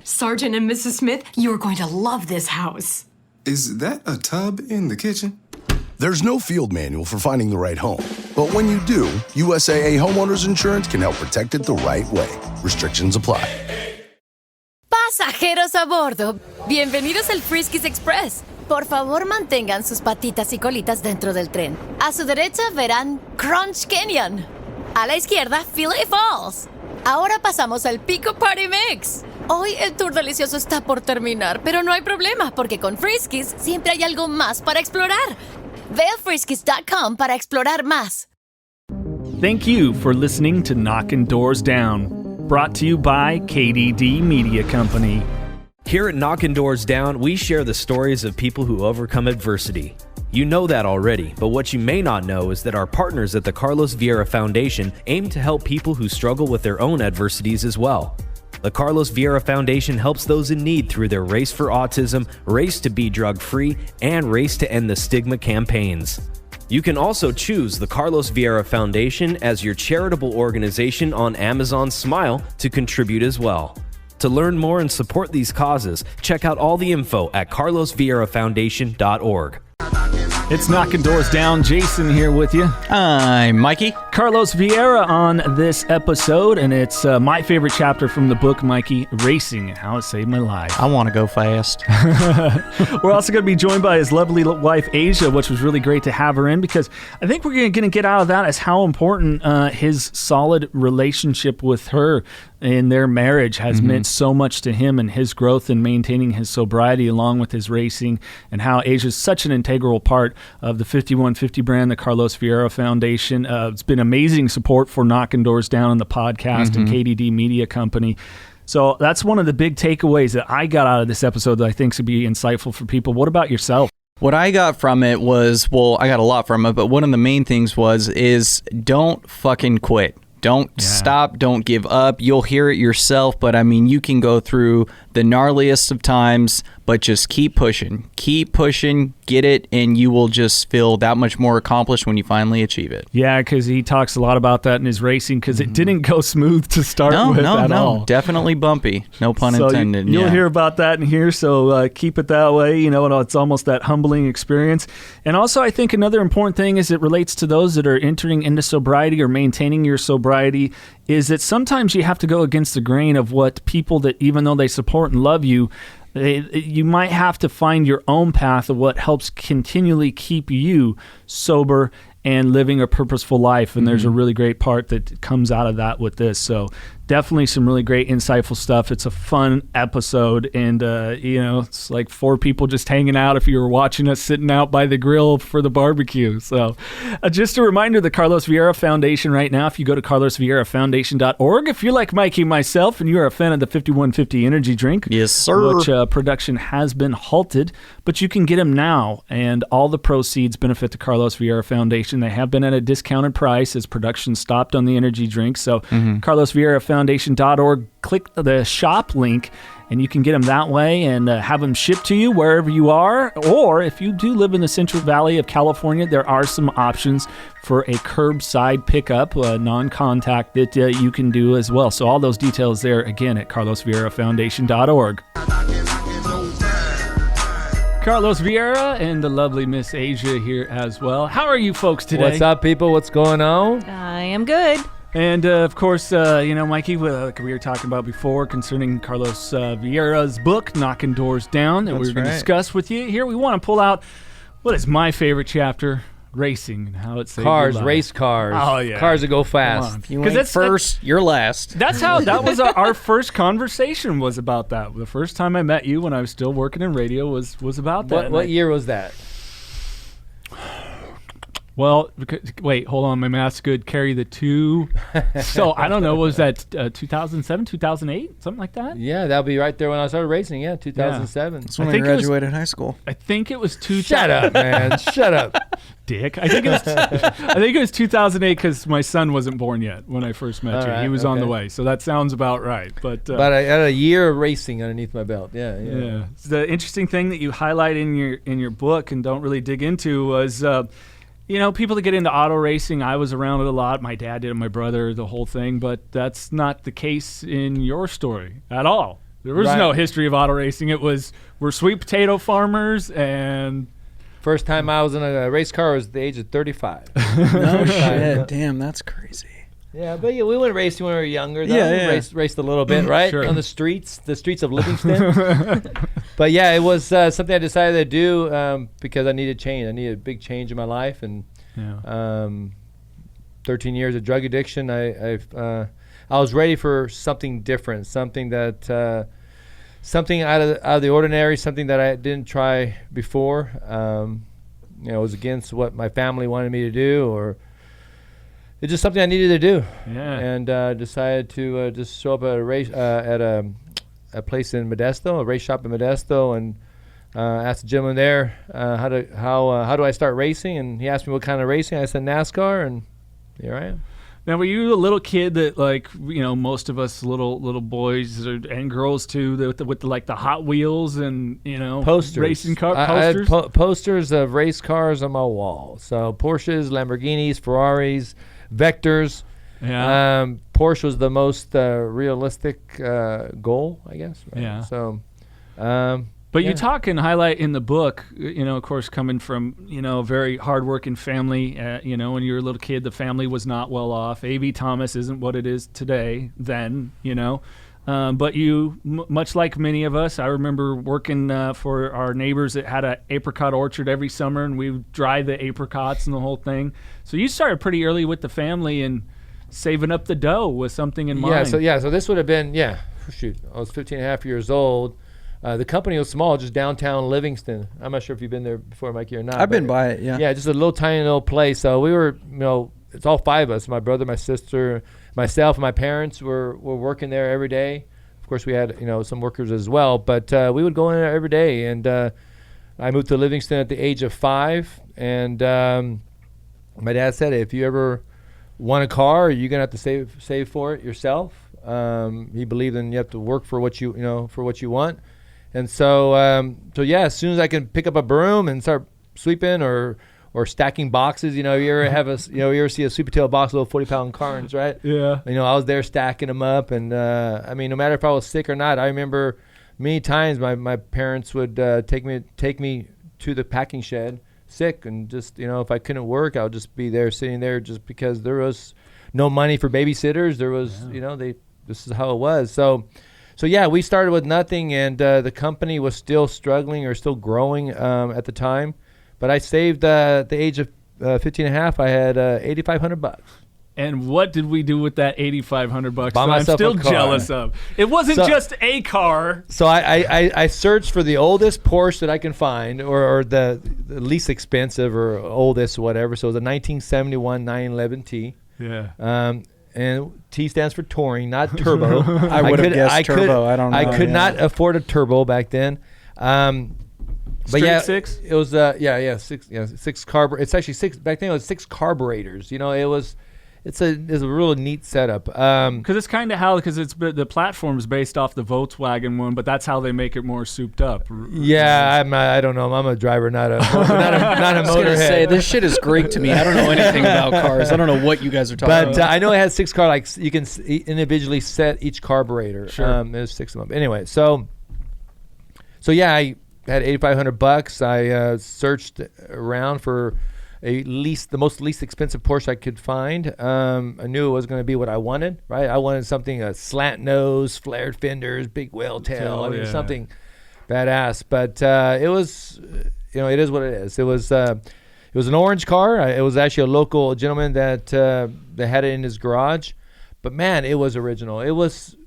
Sergeant and Mrs. Smith, you're going to love this house. Is that a tub in the kitchen? There's no field manual for finding the right home. But when you do, USAA Homeowners Insurance can help protect it the right way. Restrictions apply. Pasajeros a bordo, bienvenidos al Friskies Express. Por favor, mantengan sus patitas y colitas dentro del tren. A su derecha verán Crunch Canyon. A la izquierda, Philae Falls. Ahora pasamos al Pico Party Mix. Hoy el tour delicioso está por terminar, pero no hay problema, porque con Friskies siempre hay algo más para explorar. Ve a friskies.com para explorar más. Thank you for listening to Knockin Doorz Down, brought to you by KDD Media Company. Here at Knockin Doorz Down, we share the stories of people who overcome adversity. You know that already, but what you may not know is that our partners at the Carlos Vieira Foundation aim to help people who struggle with their own adversities as well. The Carlos Vieira Foundation helps those in need through their Race For Autism, Race to Be Drug-Free, and Race to End the Stigma campaigns. You can also choose the Carlos Vieira Foundation as your charitable organization on Amazon Smile to contribute as well. To learn more and support these causes, check out all the info at carlosvierafoundation.org. It's Knockin Doorz Down. Jason here with you. I'm Mikey. Carlos Vieira on this episode, and it's my favorite chapter from the book, Mikey, Racing and How It Saved My Life. I want to go fast. We're also going to be joined by his lovely wife, Aysia, which was really great to have her in, because I think we're going to get out of that as how important his solid relationship with her in their marriage has meant so much to him and his growth in maintaining his sobriety along with his racing, and how Aysia is such an integral part of the 51FIFTY brand, the Carlos Vieira Foundation. It's been amazing support for Knockin Doorz Down and the podcast and KDD Media Company. So that's one of the big takeaways that I got out of this episode that I think should be insightful for people. What about yourself? What I got from it was, well, I got a lot from it, but one of the main things is don't fucking quit. Don't stop. Don't give up. You'll hear it yourself, but I mean, you can go through the gnarliest of times, but just keep pushing. Keep pushing, get it, and you will just feel that much more accomplished when you finally achieve it. Yeah, because he talks a lot about that in his racing, because it didn't go smooth to start with at all. Definitely bumpy. No pun intended. You'll hear about that in here, so keep it that way. You know, it's almost that humbling experience. And also, I think another important thing is it relates to those that are entering into sobriety or maintaining your sobriety, is that sometimes you have to go against the grain of what people that, even though they support and love you, you might have to find your own path of what helps continually keep you sober and living a purposeful life. And there's a really great part that comes out of that with this. So definitely some really great, insightful stuff. It's a fun episode. And, it's like four people just hanging out if you were watching us sitting out by the grill for the barbecue. So just a reminder, the Carlos Vieira Foundation right now, if you go to carlosvierafoundation.org, if you're like Mikey and myself and you're a fan of the 51FIFTY energy drink, yes, sir, which production has been halted, but you can get them now. And all the proceeds benefit the Carlos Vieira Foundation. They have been at a discounted price as production stopped on the energy drink. So carlosvierafoundation.org, click the shop link, and you can get them that way and have them shipped to you wherever you are. Or if you do live in the Central Valley of California, there are some options for a curbside pickup, non-contact, that you can do as well. So all those details there, again, at carlosvierafoundation.org. Carlos Vieira and the lovely Miss Aysia here as well. How are you folks today? What's up, people? What's going on? I am good. And, of course, Mikey, like we were talking about before concerning Carlos Vieira's book, Knockin Doorz Down, that we were going to discuss with you. Here we want to pull out what is my favorite chapter, racing and how it saved cars, your life. race cars. Oh, yeah. Cars that go fast. If you ain't first, you're last. That's how, that was our first conversation was about that. The first time I met you when I was still working in radio was about that. What year was that? Well, wait, hold on. My math's good. Carry the two. So, I don't know. Was that 2007, 2008? Something like that? Yeah, that'll be right there when I started racing. Yeah, 2007. That's when I graduated high school. I think it was 2000. Shut up, man. Shut up. Dick. I think it was 2008 because my son wasn't born yet when I first met you. Right, he was on the way. So that sounds about right. But I had a year of racing underneath my belt. Yeah. The interesting thing that you highlight in your book and don't really dig into was people that get into auto racing, I was around it a lot. My dad did it, my brother, the whole thing. But that's not the case in your story at all. There was Right. no history of auto racing. We're sweet potato farmers, and First time I was in a race car was at the age of 35. No shit. Damn, that's crazy. Yeah, but we went racing when we were younger. Though. Yeah. Raced a little bit, right? Sure. On the streets of Livingston. But yeah, it was something I decided to do because I needed change. I needed a big change in my life, and 13 years of drug addiction. I was ready for something different, something that something out of the ordinary, something that I didn't try before. It was against what my family wanted me to do, or it's just something I needed to do. Yeah. And decided to just show up at a race at a place in Modesto, a race shop in Modesto, and asked the gentleman there how do I start racing, and he asked me what kind of racing. I said NASCAR, and here I am. now were you a little kid that, like, most of us little boys and girls too, with the Hot Wheels and Posters, racing car I had posters? posters of race cars on my wall. So Porsches, Lamborghinis, Ferraris, Vectors. Yeah. Porsche was the most realistic goal, I guess. Right? Yeah. So, But you talk and highlight in the book, of course, coming from, a very hardworking family. When you were a little kid, the family was not well off. A.B. Thomas isn't what it is today, then, But you, much like many of us, I remember working for our neighbors that had an apricot orchard every summer, and we would dry the apricots and the whole thing. So you started pretty early with the family and saving up the dough with something in mind. So this would have been, I was 15 and a half years old. The company was small, just downtown Livingston. I'm not sure if you've been there before, Mikey, or not. I've been by it, yeah. Yeah, just a little tiny little place. So we were, it's all five of us. My brother, my sister, myself, and my parents were working there every day. Of course, we had, some workers as well. But we would go in there every day. And I moved to Livingston at the age of 5. And my dad said, if you ever want a car, you're going to have to save for it yourself. He believed in you have to work for what you want. And so, as soon as I can pick up a broom and start sweeping or stacking boxes, you ever see a sweet potato box, little 40-pound cartons, right? Yeah. I was there stacking them up, and no matter if I was sick or not, I remember many times my parents would take me to the packing shed sick, and just if I couldn't work, I would just be there sitting there, just because there was no money for babysitters. There was, this is how it was. So we started with nothing, and the company was still struggling or still growing at the time. But I saved at the age of 15 and a half, I had $8,500. And what did we do with that $8,500 Bought that I'm myself still a car. jealous of? It wasn't just a car. So I searched for the oldest Porsche that I can find, or the least expensive or oldest, whatever. So it was a 1971 911T. Yeah. And T stands for touring, not turbo. I would have guessed turbo. I don't know. I could not afford a turbo back then. Straight six? It was six carb. It's actually six back then. It was 6 carburetors. It's a real neat setup. Because it's kind of the platform is based off the Volkswagen one, but that's how they make it more souped up. Yeah, I don't know. I'm a driver, not a I was gonna say, motorhead. this shit is Greek to me. I don't know anything about cars. I don't know what you guys are talking But about. I know it has 6 car. Like you can individually set each carburetor. Sure. There's 6 of them. Anyway, so I had $8,500. I searched around for the least expensive Porsche I could find. I knew it was going to be what I wanted, right? I wanted something, slant nose, flared fenders, big whale tail. Something badass. But it was, it is what it is. It was an orange car. It was actually a local gentleman that had it in his garage. But man, it was original. It was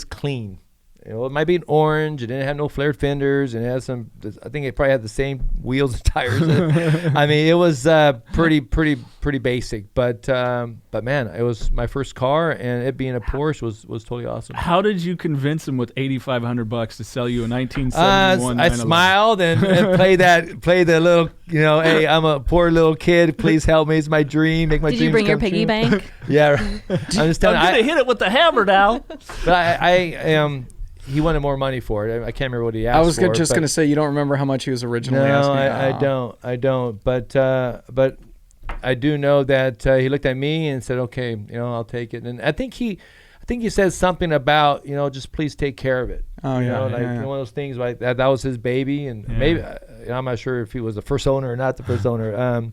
clean. It might be an orange. It didn't have no flared fenders, and it has some. I think it probably had the same wheels and tires. It was pretty basic. But man, it was my first car, and it being a Porsche was totally awesome. How did you convince him with $8,500 to sell you a 1971? I smiled and played the little, hey, I'm a poor little kid. Please help me. It's my dream. Make my Did dreams you bring your come piggy true. bank? Yeah, I'm just telling I'm gonna hit it with the hammer now. But I he wanted more money for it. I can't remember what he asked for. I was just going to say, you don't remember how much he was originally asking? No, I don't. But I do know that he looked at me and said, "Okay, I'll take it." And I think think he said something about, just please take care of it. Oh, yeah. One of those things like that was his baby. And maybe, I'm not sure if he was the first owner or not the first owner.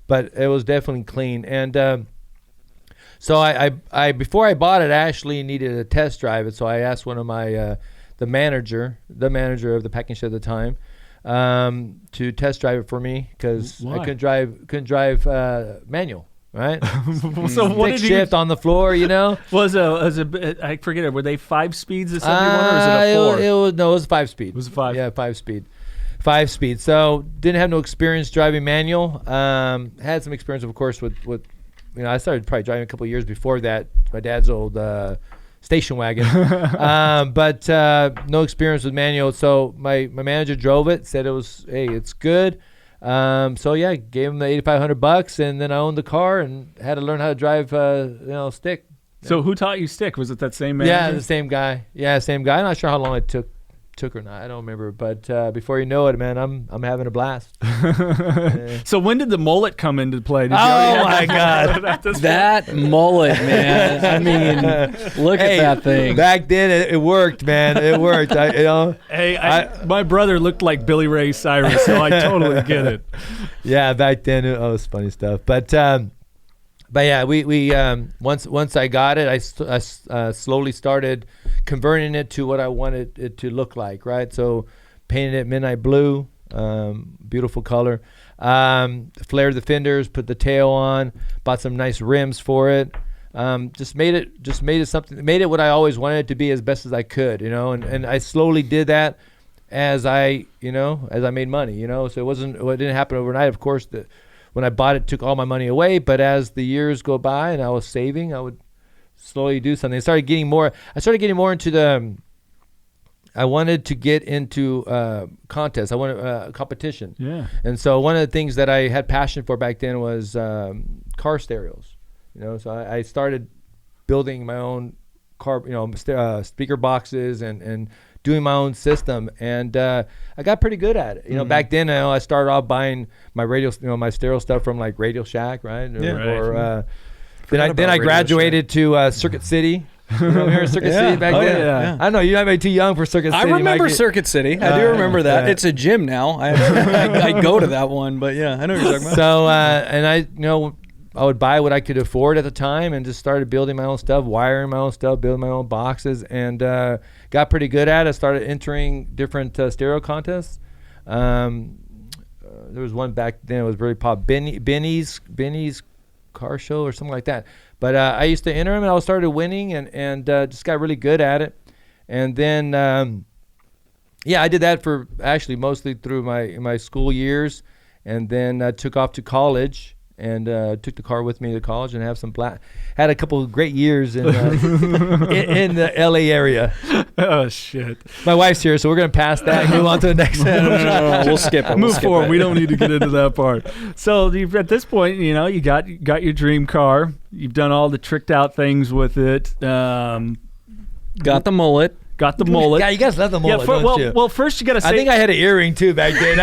But it was definitely clean. And so I before I bought it, I actually needed to test drive it. So I asked one of my, the manager of the packing shed at the time, to test drive it for me because I couldn't drive manual. Right. So what did you shift on the floor? Was I forget it. Were they 5 speeds, the 71, or is it a 4? It was 5 speed. It was a 5. Yeah, 5 speed. 5 speed. So didn't have no experience driving manual. Had some experience, of course, with I started probably driving a couple of years before that. My dad's old station wagon, but no experience with manual. So my manager drove it. Said it's good. So yeah, gave him the $8,500, and then I owned the car and had to learn how to drive, stick. So who taught you stick? Was it that same manager? Yeah, the same guy. Yeah, same guy. I'm not sure how long it took or not. I don't remember. But before you know it, man, I'm having a blast. So when did the mullet come into play? Did you my God, that mullet, man! I mean, look at that thing. Back then, it worked, man. It worked. My brother looked like Billy Ray Cyrus, so I totally get it. Yeah, back then it was funny stuff. But yeah, we once I got it, I slowly started converting it to what I wanted it to look like, right? So painted it midnight blue, beautiful color. Flared the fenders, put the tail on, bought some nice rims for it. Just made it what I always wanted it to be as best as I could, and I slowly did that as I made money, so it didn't happen overnight. Of course, when I bought it, took all my money away, but as the years go by and I was saving, I would slowly do something. I started getting more into I wanted to get into contests. I wanted competition. Yeah. And so one of the things that I had passion for back then was car stereos. So I started building my own car, speaker boxes and doing my own system, and I got pretty good at it. Back then, I started off buying my radio, my stereo stuff from like Radio Shack, right? Then I graduated to Circuit City. Remember Circuit City back then? Yeah. I know you're not too young for Circuit City. I remember Circuit City. I do remember that. It's a gym now. I go to that one, but yeah, I know what you're talking about. So and I would buy what I could afford at the time and just started building my own stuff, wiring my own stuff, building my own boxes, and got pretty good at it. Started entering different stereo contests. There was one back then. It was really popular, Benny's car show or something like that. But I used to enter them, and I started winning, and just got really good at it. And then, I did that for actually mostly through my school years, and then took off to college. And took the car with me to college and had a couple of great years in in the LA area. Oh shit! My wife's here, so we're gonna pass that and move on to the next. No, we'll skip it. Move forward. We don't need to get into that part. So at this point, you got your dream car. You've done all the tricked out things with it. Got the mullet. Got the mullet. Yeah, you guys love the mullet, don't you? Well, first you got to say... I think I had an earring, too, back then.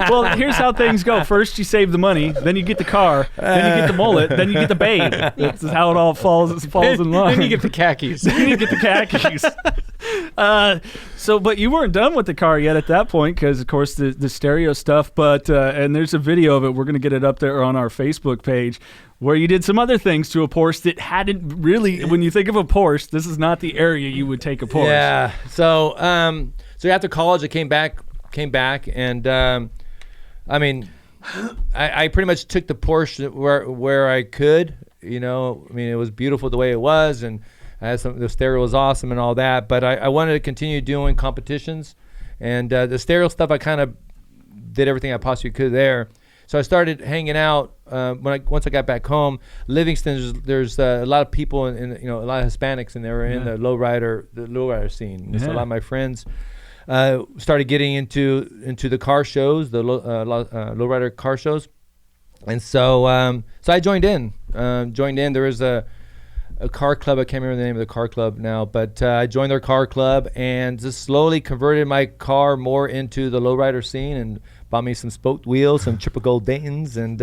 Well, here's how things go. First, you save the money. Then you get the car. Then you get the mullet. Then you get the babe. That's how it all falls in line. Then you get the khakis. But you weren't done with the car yet at that point because, of course, the stereo stuff. But and there's a video of it. We're going to get it up there on our Facebook page where you did some other things to a Porsche that hadn't really, when you think of a Porsche, this is not the area you would take a Porsche. Yeah. So after college, I came back, and I pretty much took the Porsche where I could. It was beautiful the way it was, and I had the stereo was awesome and all that. But I wanted to continue doing competitions, and the stereo stuff I kind of did everything I possibly could there. So I started hanging out once I got back home. Livingston, there's a lot of people in a lot of Hispanics, and they were in the lowrider scene. So a lot of my friends started getting into the car shows, the lowrider car shows, and so I joined in. There was a car club. I can't remember the name of the car club now, but I joined their car club and just slowly converted my car more into the lowrider scene and bought me some spoked wheels, some triple gold Daytons, and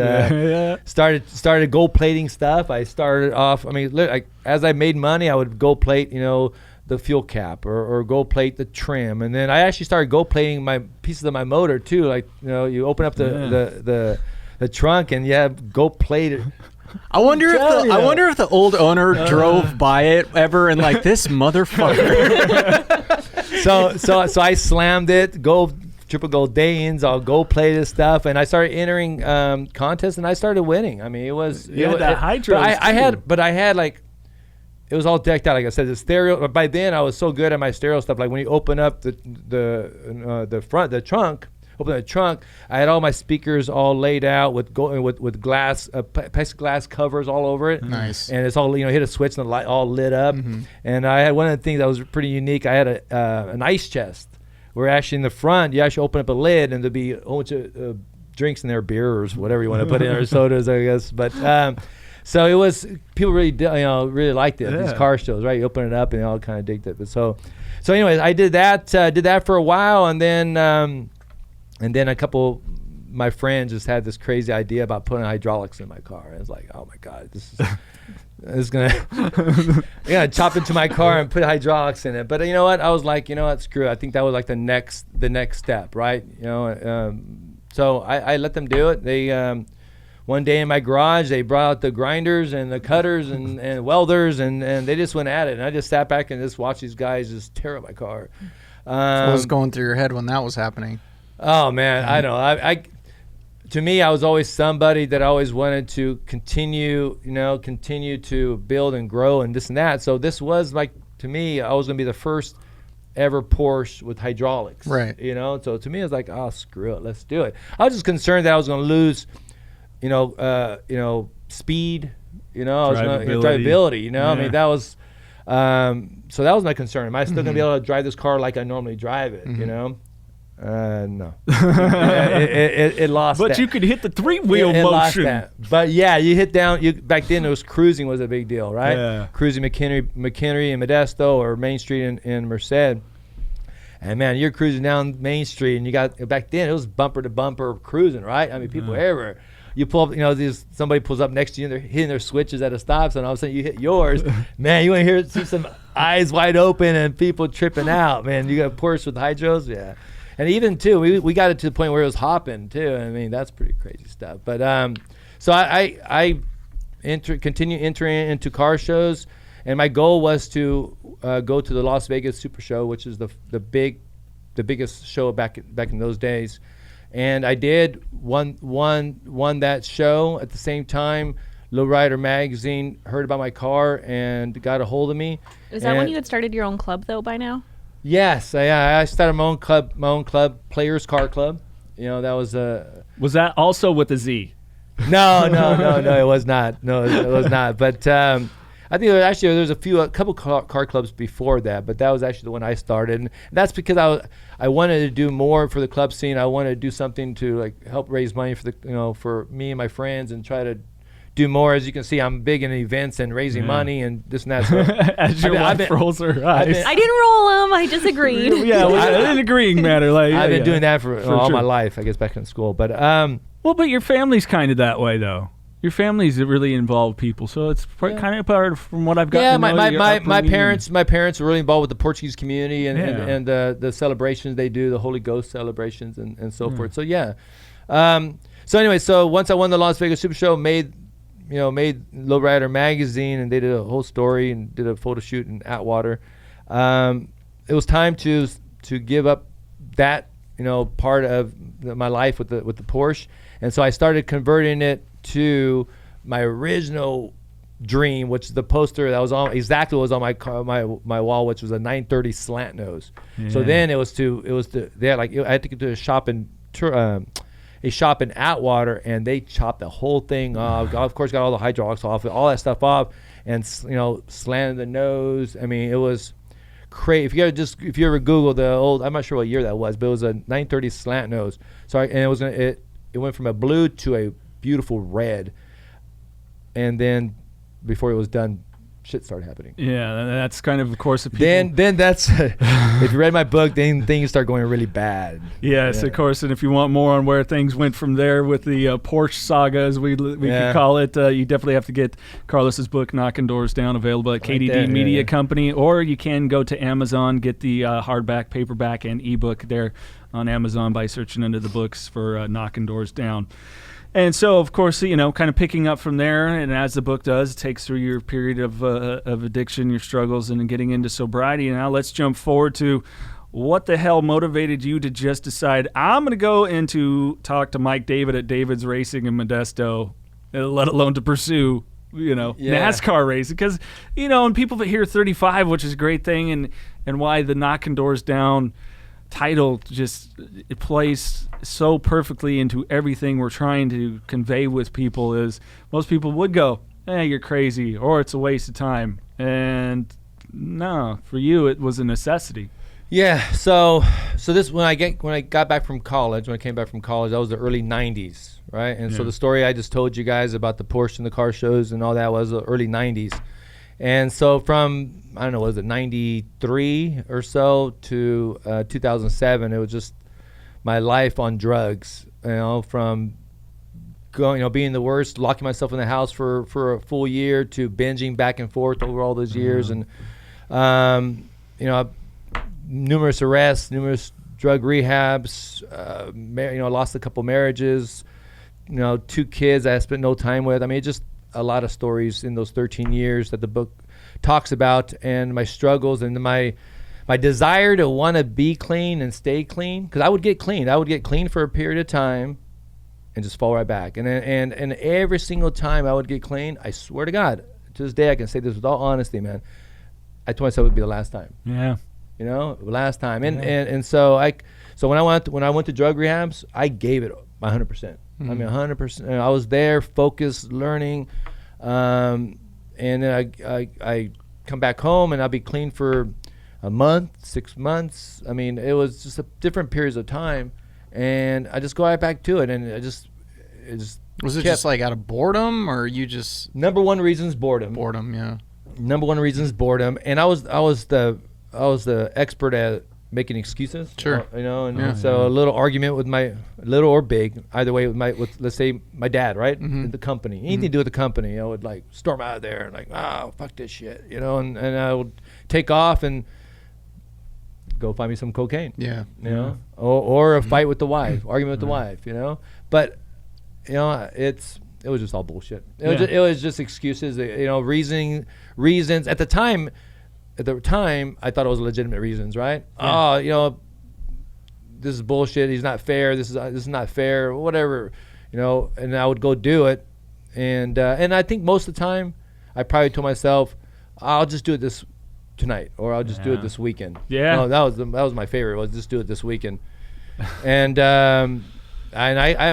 started gold plating stuff. I started off. I mean, as I made money, I would gold plate, the fuel cap or gold plate the trim, and then I actually started gold plating my pieces of my motor too. Like you open up the trunk and gold plate. I wonder if the old owner drove by it ever and like, this motherfucker. so I slammed it, triple gold Dayton's, all gold plated stuff, and I started entering contests and I started winning. I mean, it was that hydro. I had like, it was all decked out. Like I said, the stereo. By then, I was so good at my stereo stuff. Like when you open up the front, the trunk. Open the trunk. I had all my speakers all laid out with glass, plexiglass covers all over it. Nice. And it's all hit a switch and the light all lit up. Mm-hmm. And I had one of the things that was pretty unique. I had an ice chest where actually in the front you actually open up a lid and there'd be a whole bunch of drinks in there, beer or whatever you want to put in, or sodas, I guess. But so it was, people really really liked it. These car shows, right? You open it up and they all kind of digged it. But so anyways, I did that for a while, and then a couple my friends just had this crazy idea about putting hydraulics in my car. I was like, oh my God, this is gonna chop into my car and put hydraulics in it. But you know what? I was like, screw it. I think that was like the next step, right? So I let them do it. They one day in my garage, they brought out the grinders and the cutters and welders, and they just went at it. And I just sat back and just watched these guys just tear up my car. What was going through your head when that was happening? Oh man, I don't know. To me, I was always somebody that always wanted to continue to build and grow and this and that. So this was like, to me, I was gonna be the first ever Porsche with hydraulics. Right. So to me, it was like, oh, screw it, let's do it. I was just concerned that I was gonna lose, speed. I was gonna drivability. I mean, that was. So that was my concern. Am I still gonna be able to drive this car like I normally drive it? No. It lost. But that. you could hit the 3-wheel motion. Lost that. But yeah, you hit down. Back then, it was cruising was a big deal, right? Yeah. Cruising McHenry and Modesto, or Main Street in Merced. And man, you're cruising down Main Street, and you got, back then it was bumper to bumper cruising, right? I mean, people everywhere. You pull up, somebody pulls up next to you, and they're hitting their switches at a stop sign. All of a sudden, you hit yours. Man, you want to see some eyes wide open and people tripping out. Man, you got a Porsche with hydros, yeah. And even too, we got it to the point where it was hopping too. I mean, that's pretty crazy stuff. But so I continue entering into car shows, and my goal was to go to the Las Vegas Super Show, which is the biggest show back in those days. And I did won that show. At the same time, Lowrider Magazine heard about my car and got a hold of me. Is that when you had started your own club though by now? Yes, I started my own club, Players Car Club. That was Was that also with a Z? No, it was not. No, it was not. But I think there's a couple car clubs before that, but that was actually the one I started, and that's because I wanted to do more for the club scene. I wanted to do something to like help raise money for for me and my friends, and try to do more. As you can see, I'm big in events and raising money and this and that. So as your wife rolls her eyes. I didn't roll them. I disagreed. Yeah, it didn't agreeing matter. Like I've been doing that for all my life, I guess, back in school. But but your family's kind of that way though. Your family's really involved people, so it's kind of part of, from what I've got. Yeah, my parents were really involved with the Portuguese community and the celebrations they do, the Holy Ghost celebrations and so forth. So yeah. So anyway, once I won the Las Vegas Super Show, made Lowrider Magazine, and they did a whole story and did a photo shoot in Atwater. It was time to give up that part of my life with the Porsche, and so I started converting it to my original dream, which is the poster that was on my car, my wall, which was a 930 slant nose. Yeah. So then I had to get to a shop in Atwater, and they chopped the whole thing off. Of course, got all the hydraulics off, all that stuff off, and slanted the nose. I mean, it was crazy. If you ever Google the old, I'm not sure what year that was, but it was a 930 slant nose. So it went from a blue to a beautiful red, and then before it was done, shit started happening. Yeah, that's kind of course, of people. Then that's if you read my book, then things start going really bad. Yes, of course. And if you want more on where things went from there with the Porsche saga, as we could call it, you definitely have to get Carlos's book, Knockin Doorz Down, available at KDD Media Company, or you can go to Amazon, get the hardback, paperback, and ebook there on Amazon by searching under the books for Knockin Doorz Down. And so, of course, kind of picking up from there, and as the book does, it takes through your period of addiction, your struggles, and getting into sobriety. And now let's jump forward to what the hell motivated you to just decide, I'm going to go into talk to Mike David at David's Racing in Modesto, let alone to pursue, NASCAR racing. Because, and people that hear 35, which is a great thing, and why the Knockin Doorz Down title it plays so perfectly into everything we're trying to convey with people is most people would go, you're crazy, or it's a waste of time. And no, for you, it was a necessity. Yeah. So this, when I got back from college, when I came back from college, that was the early 90s, right? And so the story I just told you guys about the Porsche and the car shows and all that was the early 90s. And so from, I don't know, was it 93 or so to 2007, it was just my life on drugs, from going, being the worst, locking myself in the house for a full year to binging back and forth over all those years. And, numerous arrests, numerous drug rehabs, lost a couple marriages, 2 kids I spent no time with. I mean, just a lot of stories in those 13 years that the book talks about, and my struggles and my desire to want to be clean and stay clean, because I would get clean for a period of time and just fall right back, and every single time I would get clean, I swear to God, to this day I can say this with all honesty, man, I told myself it would be the last time. Last time. And so when I went to drug rehabs, I gave it 100%. I mean, 100%. I was there, focused, learning, and then I come back home and I'll be clean for a month, 6 months. I mean, it was just different periods of time, and I just go right back to it, and it just was it just like out of boredom, or you just number one reason is boredom. Number one reason is boredom, and I was the expert at making excuses. Sure. So a little argument with little or big, either way, with let's say my dad, right? The company, anything to do with the company, I would like storm out of there and fuck this shit, and I would take off and go find me some cocaine. Or a fight with the wife, argument with the wife, but it was just all bullshit. It was just excuses, reasons at the time. At the time, I thought it was legitimate reasons, right? This is bullshit. He's not fair. This is not fair. Whatever, And I would go do it, and I think most of the time, I probably told myself, I'll just do it this tonight, or I'll just do it this weekend. That was my favorite. Was just do it this weekend, and I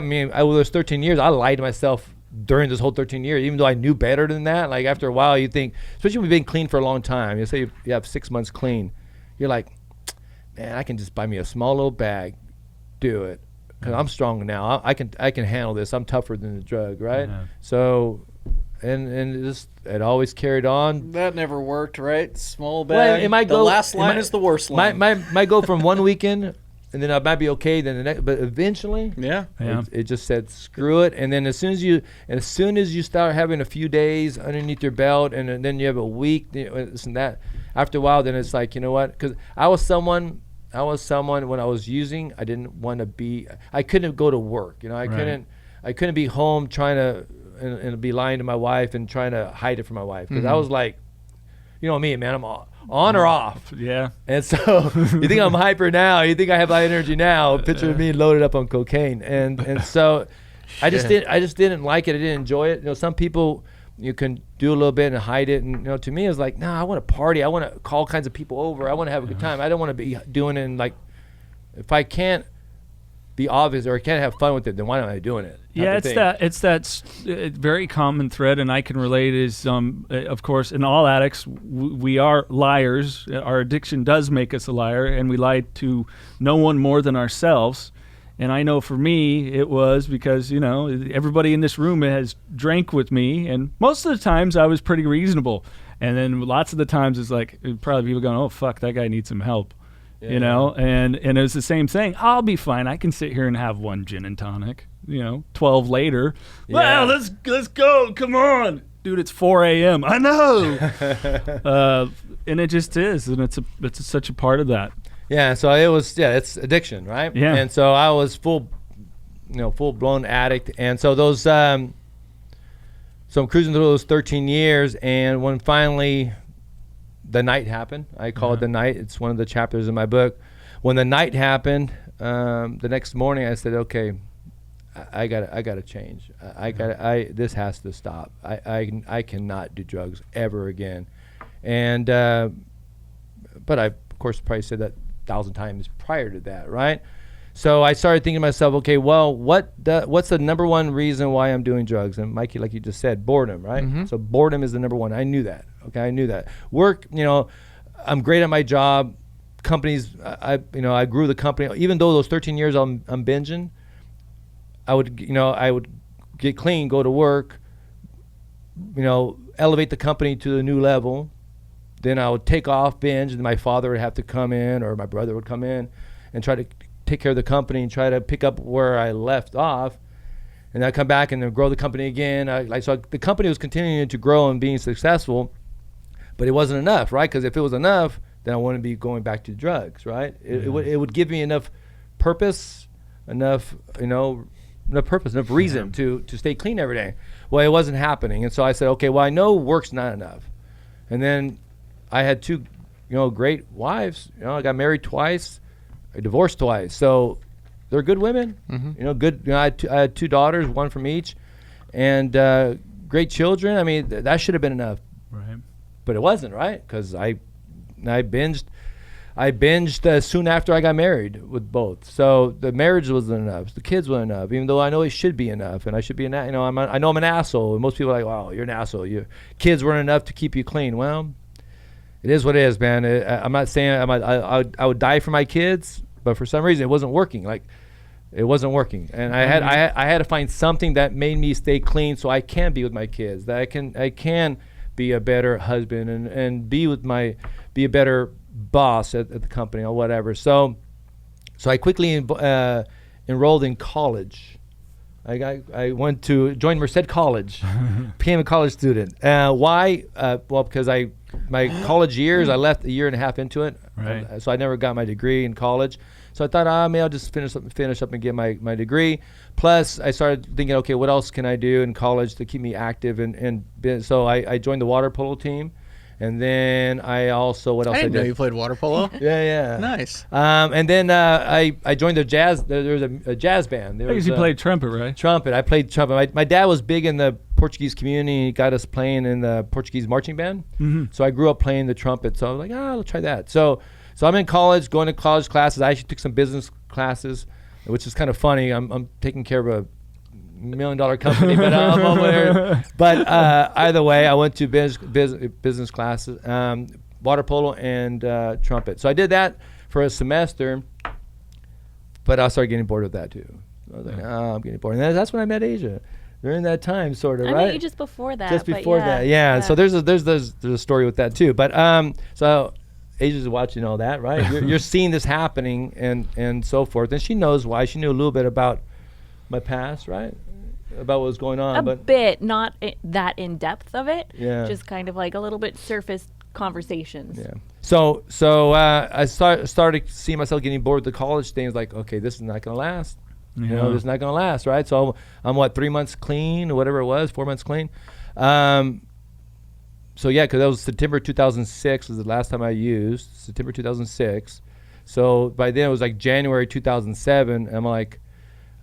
mean, I was 13 years. I lied to myself during this whole 13 years, even though I knew better than that. Like after a while, you think, especially when you've been clean for a long time, you say you have 6 months clean, you're like, man, I can just buy me a small little bag, do it, because I'm strong now. I can handle this. I'm tougher than the drug, right? So, and it always carried on. That never worked, right? Small bag. The last line is the worst line. Might go from one weekend. And then I might be okay. Then the next, but eventually, it just said screw it. And then as soon as you start having a few days underneath your belt, and then you have a week, this and that. After a while, then it's like, you know what? Because I was someone when I was using. I didn't want to be. I couldn't go to work. I couldn't be home trying to and be lying to my wife and trying to hide it from my wife, because I was like, me, man, I'm on or off. Yeah. And so you think I'm hyper now, you think I have high energy now, picture me loaded up on cocaine. And so I just didn't like it. I didn't enjoy it. Some people, you can do a little bit and hide it. And, to me, it's like, I want to party. I want to call all kinds of people over. I want to have a good time. I don't want to be doing it. And like, if I can't be obvious or I can't have fun with it, then why am I doing it? It's that very common thread, and I can relate is, of course, in all addicts, we are liars. Our addiction does make us a liar, and we lie to no one more than ourselves. And I know for me, it was because, everybody in this room has drank with me. And most of the times I was pretty reasonable. And then lots of the times it's like, probably people going, oh, fuck, that guy needs some help. And it was the same thing. I'll be fine. I can sit here and have one gin and tonic, 12 later. Well, let's go. Come on. Dude, it's 4 a.m. I know. And it just is. And it's such a part of that. Yeah, so it was, it's addiction, right? Yeah. And so I was full blown addict. And so so I'm cruising through those 13 years, and when finally the night happened, I call it the night. It's one of the chapters in my book. When the night happened, the next morning I said, okay, I gotta change. This has to stop. I cannot do drugs ever again. And, but I, of course, probably said that 1,000 times prior to that, right? So I started thinking to myself, okay, well, what's the number one reason why I'm doing drugs? And Mikey, like you just said, boredom, right? Mm-hmm. So boredom is the number one. I knew that. Okay, I knew that. Work, I'm great at my job. Companies, I grew the company. Even though those 13 years I'm binging, I would get clean, go to work, elevate the company to a new level. Then I would take off, binge, and my father would have to come in, or my brother would come in and try to take care of the company and try to pick up where I left off. And I'd come back and then grow the company again. So the company was continuing to grow and being successful, but it wasn't enough, right? Because if it was enough, then I wouldn't be going back to drugs, right? It would give me enough purpose, enough reason to stay clean every day. Well, it wasn't happening. And so I said, okay, well, I know work's not enough. And then I had two, great wives. I got married twice, I divorced twice. So they're good women. Mm-hmm. Good. I had two daughters, one from each, and great children. I mean, that should have been enough. Right. But it wasn't, right? Because I binged soon after I got married with both. So the marriage wasn't enough. The kids weren't enough, even though I know it should be enough, and I should be I know I'm an asshole. And most people are like, wow, you're an asshole. Your kids weren't enough to keep you clean. Well, it is what it is, man. I'm not saying I would die for my kids, but for some reason it wasn't working. Like, it wasn't working, and I had to find something that made me stay clean, so I can be with my kids. That I can be a better husband and be a better boss at the company or whatever. So I quickly enrolled in college. I went to join Merced College, became a college student. Why? Well, because my college years, I left a year and a half into it. Right. So I never got my degree in college. So I thought, maybe I'll just finish up and get my degree. Plus, I started thinking, okay, what else can I do in college to keep me active? So I joined the water polo team. And then I also, what else I did? I didn't know you played water polo. Yeah. Nice. And then I joined the jazz. There was a jazz band. Because you played trumpet, right? Trumpet. I played trumpet. My dad was big in the Portuguese community. He got us playing in the Portuguese marching band. Mm-hmm. So I grew up playing the trumpet. So I was like, I'll try that. So I'm in college, going to college classes. I actually took some business classes, which is kind of funny. I'm taking care of a $1 million company, but I'm over there. But either way, I went to business classes, water polo and trumpet. So I did that for a semester, but I started getting bored of that too. I was like, I'm getting bored. And that's when I met Aysia. During that time, sort of, right? I met you just before that. Just before that, yeah. So there's a story with that too. But so Aysia's watching all that, right? You're seeing this happening and so forth, and she knows why. She knew a little bit about my past, right? About what was going on. A bit, not that in depth of it. Yeah. Just kind of like a little bit surface conversations. Yeah. So I started seeing myself getting bored with the college things. Like, okay, this is not going to last. Yeah. This is not going to last, right? So I'm 3 months clean or whatever it was, 4 months clean. So yeah, because that was September 2006 was the last time I used. September 2006. So by then it was like January 2007. I'm like,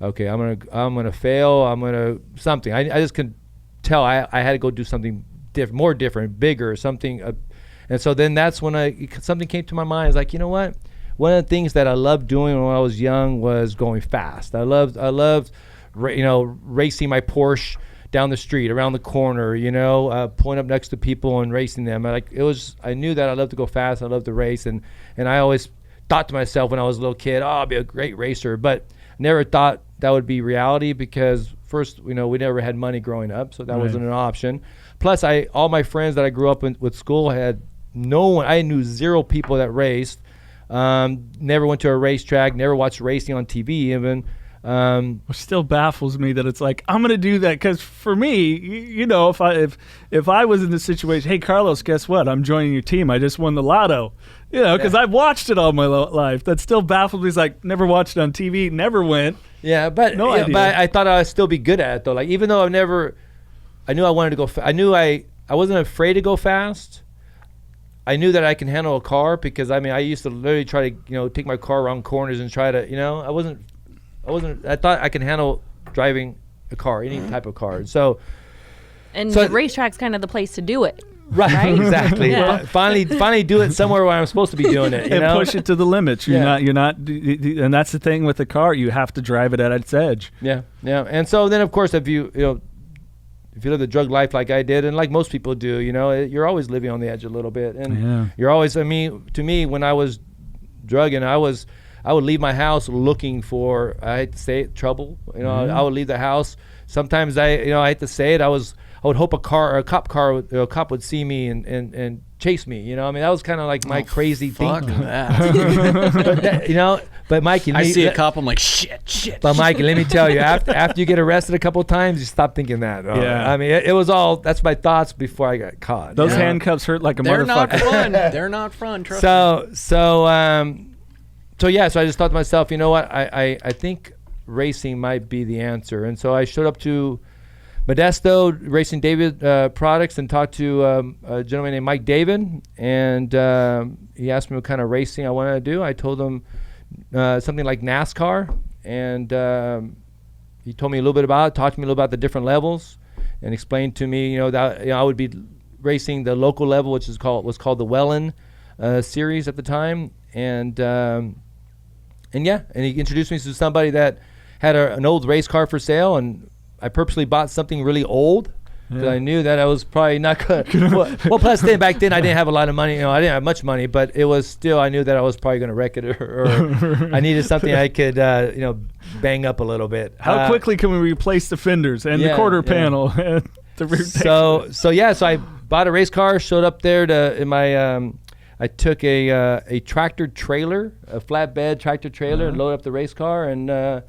okay, I'm gonna fail. I'm gonna something. I just could tell I had to go do something different, more different, bigger, something. And so then that's when something came to my mind. It's like, you know what? One of the things that I loved doing when I was young was going fast. I loved racing my Porsche down the street, around the corner, pulling up next to people and racing them. I knew that I loved to go fast. I loved to race, and I always thought to myself when I was a little kid, I'll be a great racer. But never thought that would be reality because first, we never had money growing up, so that wasn't an option. Plus, all my friends that I grew up with school had no one. I knew zero people that raced. Never went to a racetrack. Never watched racing on TV even. Which still baffles me that it's like I'm gonna do that because for me, if I was in this situation, hey Carlos, guess what? I'm joining your team. I just won the lotto. Because I've watched it all my life. That still baffles me. It's like never watched it on TV, never went. Yeah, but no idea. But I thought I'd still be good at it though. Like even though I knew I wanted to go. I knew I wasn't afraid to go fast. I knew that I can handle a car because I used to literally try to take my car around corners and try to I thought I can handle driving a car, any type of car. So the racetrack's kind of the place to do it. Right? Exactly. Yeah. Finally do it somewhere where I'm supposed to be doing it. And push it to the limits. You're not, and that's the thing with the car. You have to drive it at its edge. Yeah. And so then, of course, if you live the drug life like I did, and like most people do, you're always living on the edge a little bit, and you're always. To me, when I was drugging, I would leave my house looking for, I hate to say it, trouble. I would leave the house. Sometimes I hate to say it, I would hope a cop would see me and chase me. That was kind of like my crazy fuck thinking. That. But Mikey, I see a cop, I'm like, shit. But Mikey, let me tell you, after you get arrested a couple of times, you stop thinking that. It was all, that's my thoughts before I got caught. Those handcuffs hurt like a They're motherfucker. not fun. They're not fun. Trust me. So I just thought to myself, you know what? I think racing might be the answer. And so I showed up to Modesto Racing David Products and talked to a gentleman named Mike David. And he asked me what kind of racing I wanted to do. I told him something like NASCAR. And he told me a little bit about it, talked to me a little about the different levels, and explained to me, that I would be racing the local level, which was called the Wellen series at the time. And he introduced me to somebody that had an old race car for sale, and I purposely bought something really old because I knew that I was probably not going to. Well, plus then back then I didn't have a lot of money. I didn't have much money, but it was still, I knew that I was probably going to wreck it, or I needed something I could, bang up a little bit. How quickly can we replace the fenders and the quarter panel? And the rear so I bought a race car, showed up there I took a tractor trailer, a flatbed tractor trailer, and loaded up the race car, and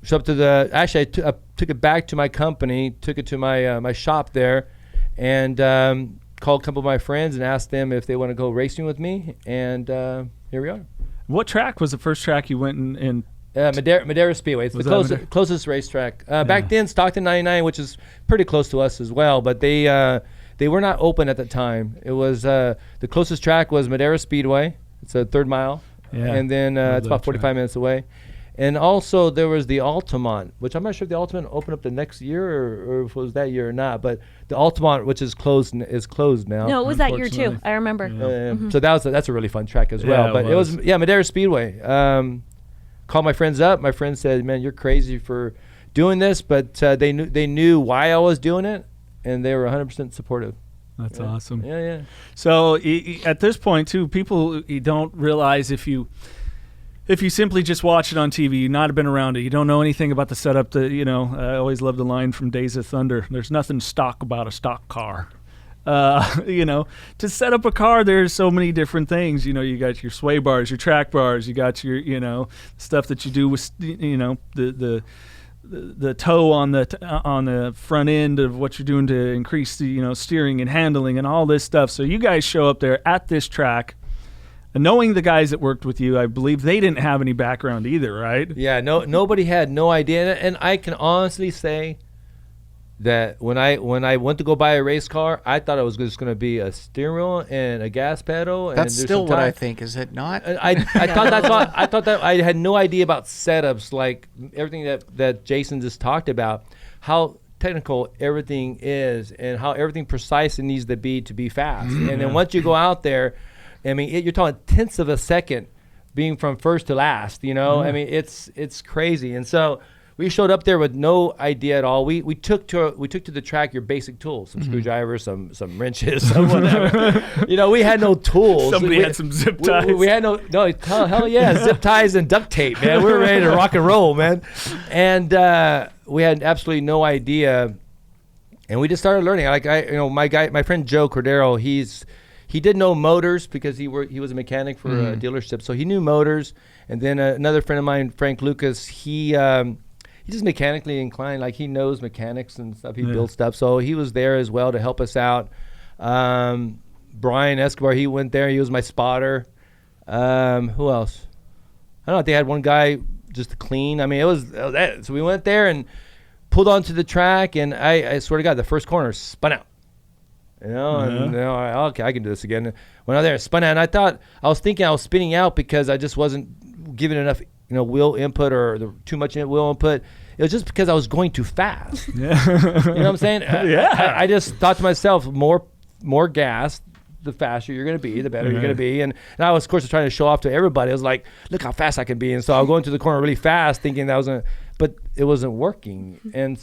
showed up to I took it back to my company, took it to my shop there, and called a couple of my friends and asked them if they want to go racing with me, and here we are. What track was the first track you went in? Madera Speedway. It's the closest racetrack. Back then, Stockton 99, which is pretty close to us as well, but they were not open at the time. It was the closest track was Madera Speedway. It's a 3rd mile, and then it's about 45 minutes away. And also there was the Altamont, which I'm not sure if the Altamont opened up the next year or if it was that year or not. But the Altamont, which is closed now. No, it was that year too. I remember. So that's a really fun track as well. But it was Madera Speedway. Called my friends up. My friends said, "Man, you're crazy for doing this," but they knew why I was doing it, and they were 100% supportive. That's awesome. Yeah. So at this point too, people don't realize if you simply just watch it on TV, you not have been around it, you don't know anything about the setup. I always love the line from Days of Thunder. There's nothing stock about a stock car. To set up a car, there's so many different things. You got your sway bars, your track bars, you got your stuff that you do with the toe on the front end of what you're doing to increase the steering and handling and all this stuff. So you guys show up there at this track, and knowing the guys that worked with you, I believe they didn't have any background either, right? Yeah, nobody had no idea, and I can honestly say that when I went to go buy a race car, I thought it was just going to be a steering wheel and a gas pedal. That's and still what I think, is it not? I thought that I had no idea about setups, like everything that Jason just talked about, how technical everything is and how everything precise it needs to be fast. And then once you go out there, you're talking tenths of a second being from first to last. I mean, it's crazy. And so we showed up there with no idea at all. We took to the track your basic tools, some screwdrivers, some wrenches, some whatever. We had no tools. Somebody had some zip ties. We had no hell yeah, zip ties and duct tape, man. We were ready to rock and roll, man. And we had absolutely no idea. And we just started learning. Like my friend Joe Cordero, he did know motors because he was a mechanic for a dealership, so he knew motors. And then another friend of mine, Frank Lucas, he's just mechanically inclined. Like he knows mechanics and stuff. He builds stuff, so he was there as well to help us out. Brian Escobar, he went there. He was my spotter. Who else? I don't know. They had one guy just to clean. I mean, it was that. So we went there and pulled onto the track, and I swear to God, the first corner spun out. Okay, I can do this again. Went out there and spun out, and I was thinking I was spinning out because I just wasn't giving enough, wheel input or too much wheel input. It was just because I was going too fast. Yeah. You know what I'm saying? I just thought to myself, more gas, the faster you're going to be, the better you're going to be. And I was, of course, trying to show off to everybody. I was like, look how fast I can be. And so I was going to the corner really fast thinking that was but it wasn't working. And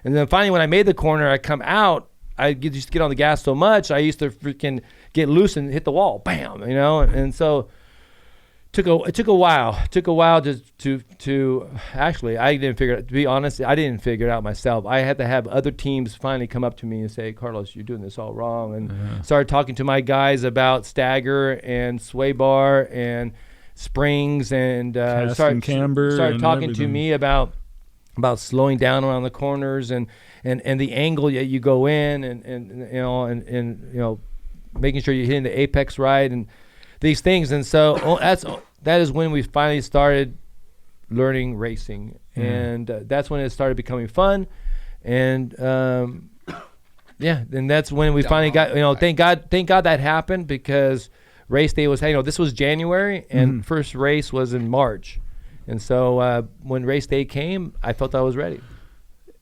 then finally when I made the corner, I come out, I used to get on the gas so much, I used to freaking get loose and hit the wall, bam, and so it took a while. It took a while to actually, I didn't figure it, to be honest, I didn't figure it out myself. I had to have other teams finally come up to me and say, Carlos, you're doing this all wrong. And started talking to my guys about stagger and sway bar and springs and started talking to me about slowing down around the corners and the angle that you go in and making sure you're hitting the apex right and these things. And so that is when we finally started learning racing. And that's when it started becoming fun. And and that's when we finally got, thank God that happened, because race day was, this was January and first race was in March. And so when race day came, I felt I was ready.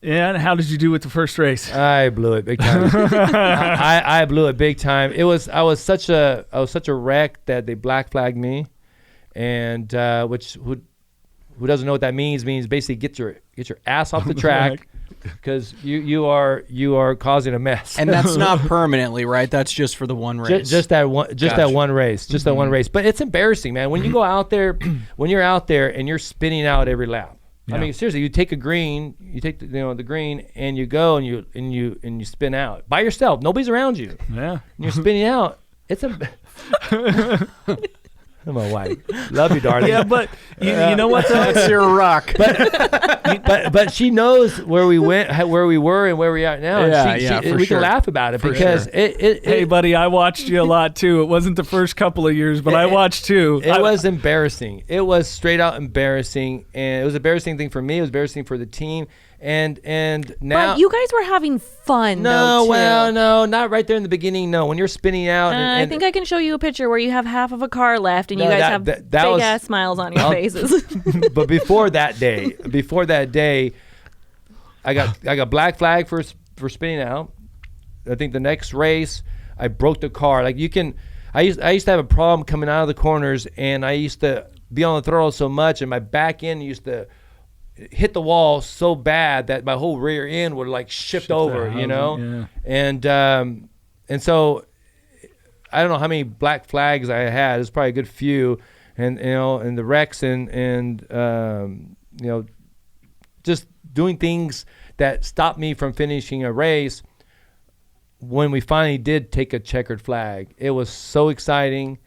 Yeah, and how did you do with the first race? I blew it big time. I blew it big time. I was such a wreck that they black flagged me, and who doesn't know what that means basically get your ass off the track, because you are causing a mess. And that's not permanently, right? That's just for the one race. Just that one race. Just that one race. But it's embarrassing, man. When you go out there, when you're out there and you're spinning out every lap. Yeah. I mean, seriously, you take the green and you go and you spin out by yourself. Nobody's around you. Yeah. And you're spinning out. It's I'm my wife. Love you, darling. Yeah, but you know what? That's your rock. But she knows where we went, where we were, and where we are now. And we can laugh about it because Hey, buddy, I watched you a lot too. It wasn't the first couple of years, but I watched too. It was embarrassing. It was straight out embarrassing, and it was an embarrassing thing for me. It was embarrassing for the team. And now, but you guys were having fun. No, not right there in the beginning. No, when you're spinning out. I think I can show you a picture where you have half of a car left, and you guys have big ass smiles on your faces. But before that day, I got black flag for spinning out. I think the next race, I broke the car. Like I used to have a problem coming out of the corners, and I used to be on the throttle so much, and my back end used to hit the wall so bad that my whole rear end would like shift over, Yeah. And so I don't know how many black flags I had. It's probably a good few, and and the wrecks and just doing things that stopped me from finishing a race. When we finally did take a checkered flag, it was so exciting.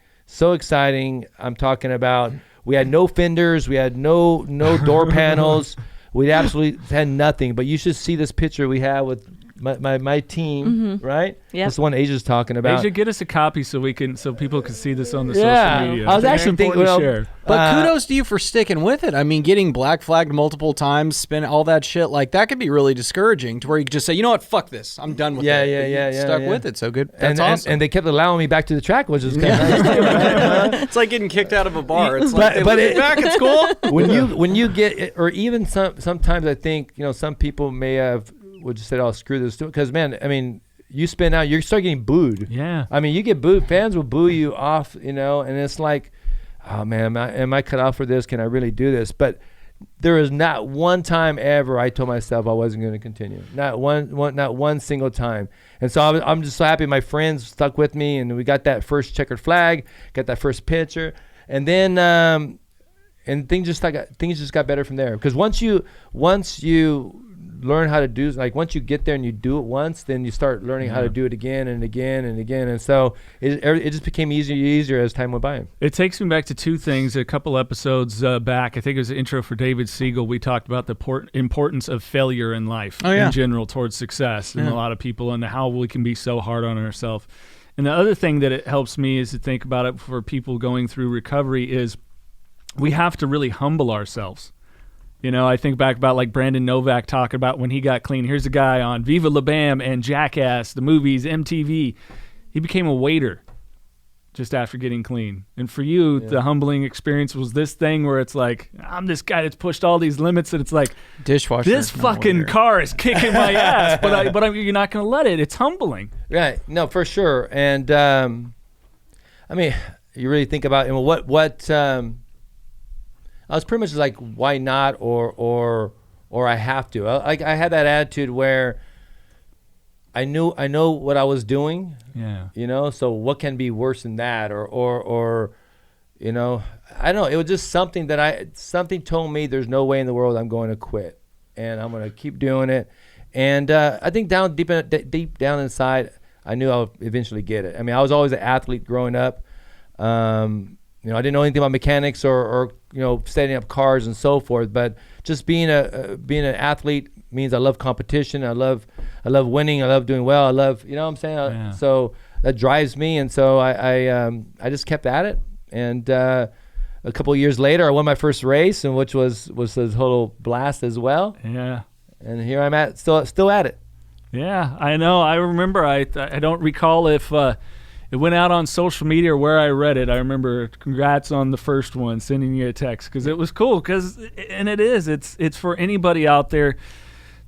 I'm talking about. We had no fenders. We had no door panels. We absolutely had nothing. But you should see this picture we have with my team, right? Yeah. This is the one Asia's talking about. Asia, get us a copy so people can see this on the social media. I was actually thinking, but kudos to you for sticking with it. I mean, getting black flagged multiple times, spin all that shit, like that could be really discouraging. To where you could just say, you know what, fuck this, I'm done with it. Yeah. Stuck with it, so good. That's awesome. And they kept allowing me back to the track, which is kind of nice. It's like getting kicked out of a bar. It's like, but back, it's cool. when you get it, or even sometimes I think some people may have would just say, "Oh, screw this," because man, I mean, you spin out, you start getting booed. Yeah. I mean, you get booed. Fans will boo you off, and it's like, oh man, am I cut off for this? Can I really do this? But there is not one time ever I told myself I wasn't going to continue. Not one single time. And so I'm just so happy my friends stuck with me, and we got that first checkered flag, got that first picture, and then and things just got better from there. Because once you learn how to do, like once you get there and you do it once, then you start learning how to do it again and again and again. And so it just became easier as time went by. It takes me back to two things. A couple episodes back, I think it was the intro for David Siegel, we talked about the importance of failure in life in general towards success, and a lot of people, and how we can be so hard on ourselves. And the other thing that it helps me is to think about it for people going through recovery is we have to really humble ourselves. You know, I think back about like Brandon Novak talking about when he got clean. Here's a guy on Viva La Bam and Jackass, the movies, MTV. He became a waiter just after getting clean. And for you, the humbling experience was this thing where it's like, I'm this guy that's pushed all these limits, and it's like, dishwasher. This fucking car is kicking my ass, but you're not going to let it. It's humbling. Right. No, for sure. And I mean, you really think about what I was pretty much like, why not, or I have to. I had that attitude where I know what I was doing. Yeah. You know, so what can be worse than that, or you know, I don't know. It was just something something told me there's no way in the world I'm going to quit, and I'm going to keep doing it. And I think deep down inside, I knew I would eventually get it. I mean, I was always an athlete growing up. You know, I didn't know anything about mechanics or you know, setting up cars and so forth. But just being an athlete means I love competition. I love winning. I love doing well. I love, you know what I'm saying? So that drives me. And so I just kept at it. And a couple of years later, I won my first race, and which was a total blast as well. Yeah. And here I'm at, still at it. Yeah, I know. I remember. I don't recall if it went out on social media or where I read it. I remember, congrats on the first one, sending you a text, because it was cool. It's for anybody out there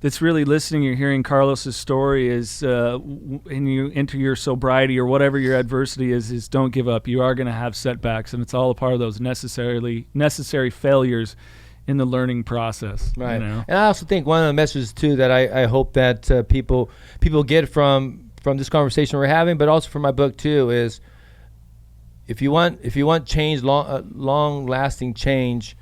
that's really listening. You're hearing Carlos's story is, and you enter your sobriety or whatever your adversity is don't give up. You are going to have setbacks, and it's all a part of those necessary failures in the learning process. Right. You know? And I also think one of the messages too that I hope that people get from this conversation we're having, but also from my book too, is if you want change, long lasting change,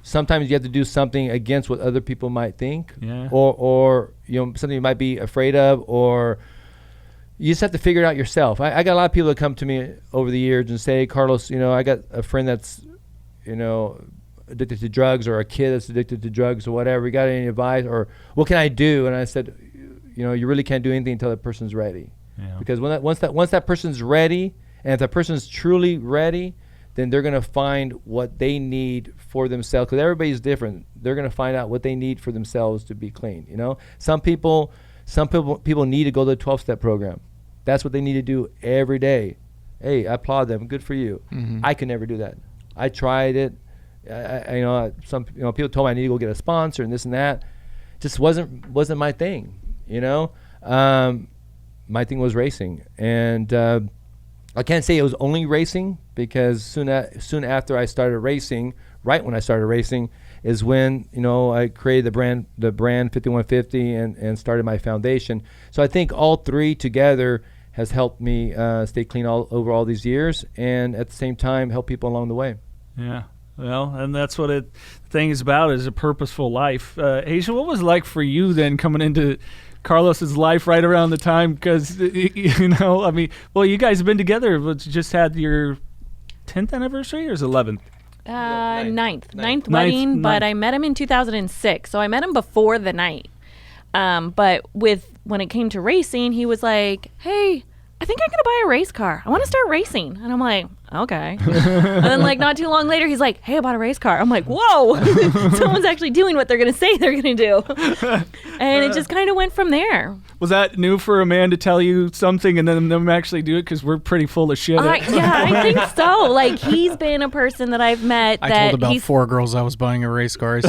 sometimes you have to do something against what other people might think, or you know, something you might be afraid of, or you just have to figure it out yourself. I got a lot of people that come to me over the years and say, Carlos, you know, I got a friend that's, you know, addicted to drugs, or a kid that's addicted to drugs, or whatever. You got any advice, or what can I do? And I said, you know, you really can't do anything until that person's ready. Yeah. Because once that person's ready, and if that person's truly ready, then they're going to find what they need for themselves. Because everybody's different. They're going to find out what they need for themselves to be clean. You know, some people need to go to the 12-step program. That's what they need to do every day. Hey, I applaud them. Good for you. Mm-hmm. I could never do that. I tried it. Some people told me I need to go get a sponsor and this and that. Just wasn't my thing. You know, my thing was racing, and I can't say it was only racing, because soon after I started racing, right when I started racing, is when, you know, I created the brand 51FIFTY and started my foundation. So I think all three together has helped me stay clean over all these years, and at the same time help people along the way. Yeah. Well, and that's what the thing is about, is a purposeful life. Aysia, what was it like for you then coming into Carlos's life right around the time? Because, you know, I mean, well, you guys have been together, but just had your 10th anniversary, or is it 11th? Ninth wedding, but I met him in 2006. So I met him before the night. But when it came to racing, he was like, hey, I think I'm going to buy a race car. I want to start racing. And I'm like, okay. And then like not too long later, he's like, hey, I bought a race car. I'm like, whoa, someone's actually doing what they're going to say they're going to do. And it just kind of went from there. Was that new for a man to tell you something and then them actually do it? Because we're pretty full of shit. Yeah, I think so. Like, he's been a person that I've met I told about 4 girls I was buying a race car.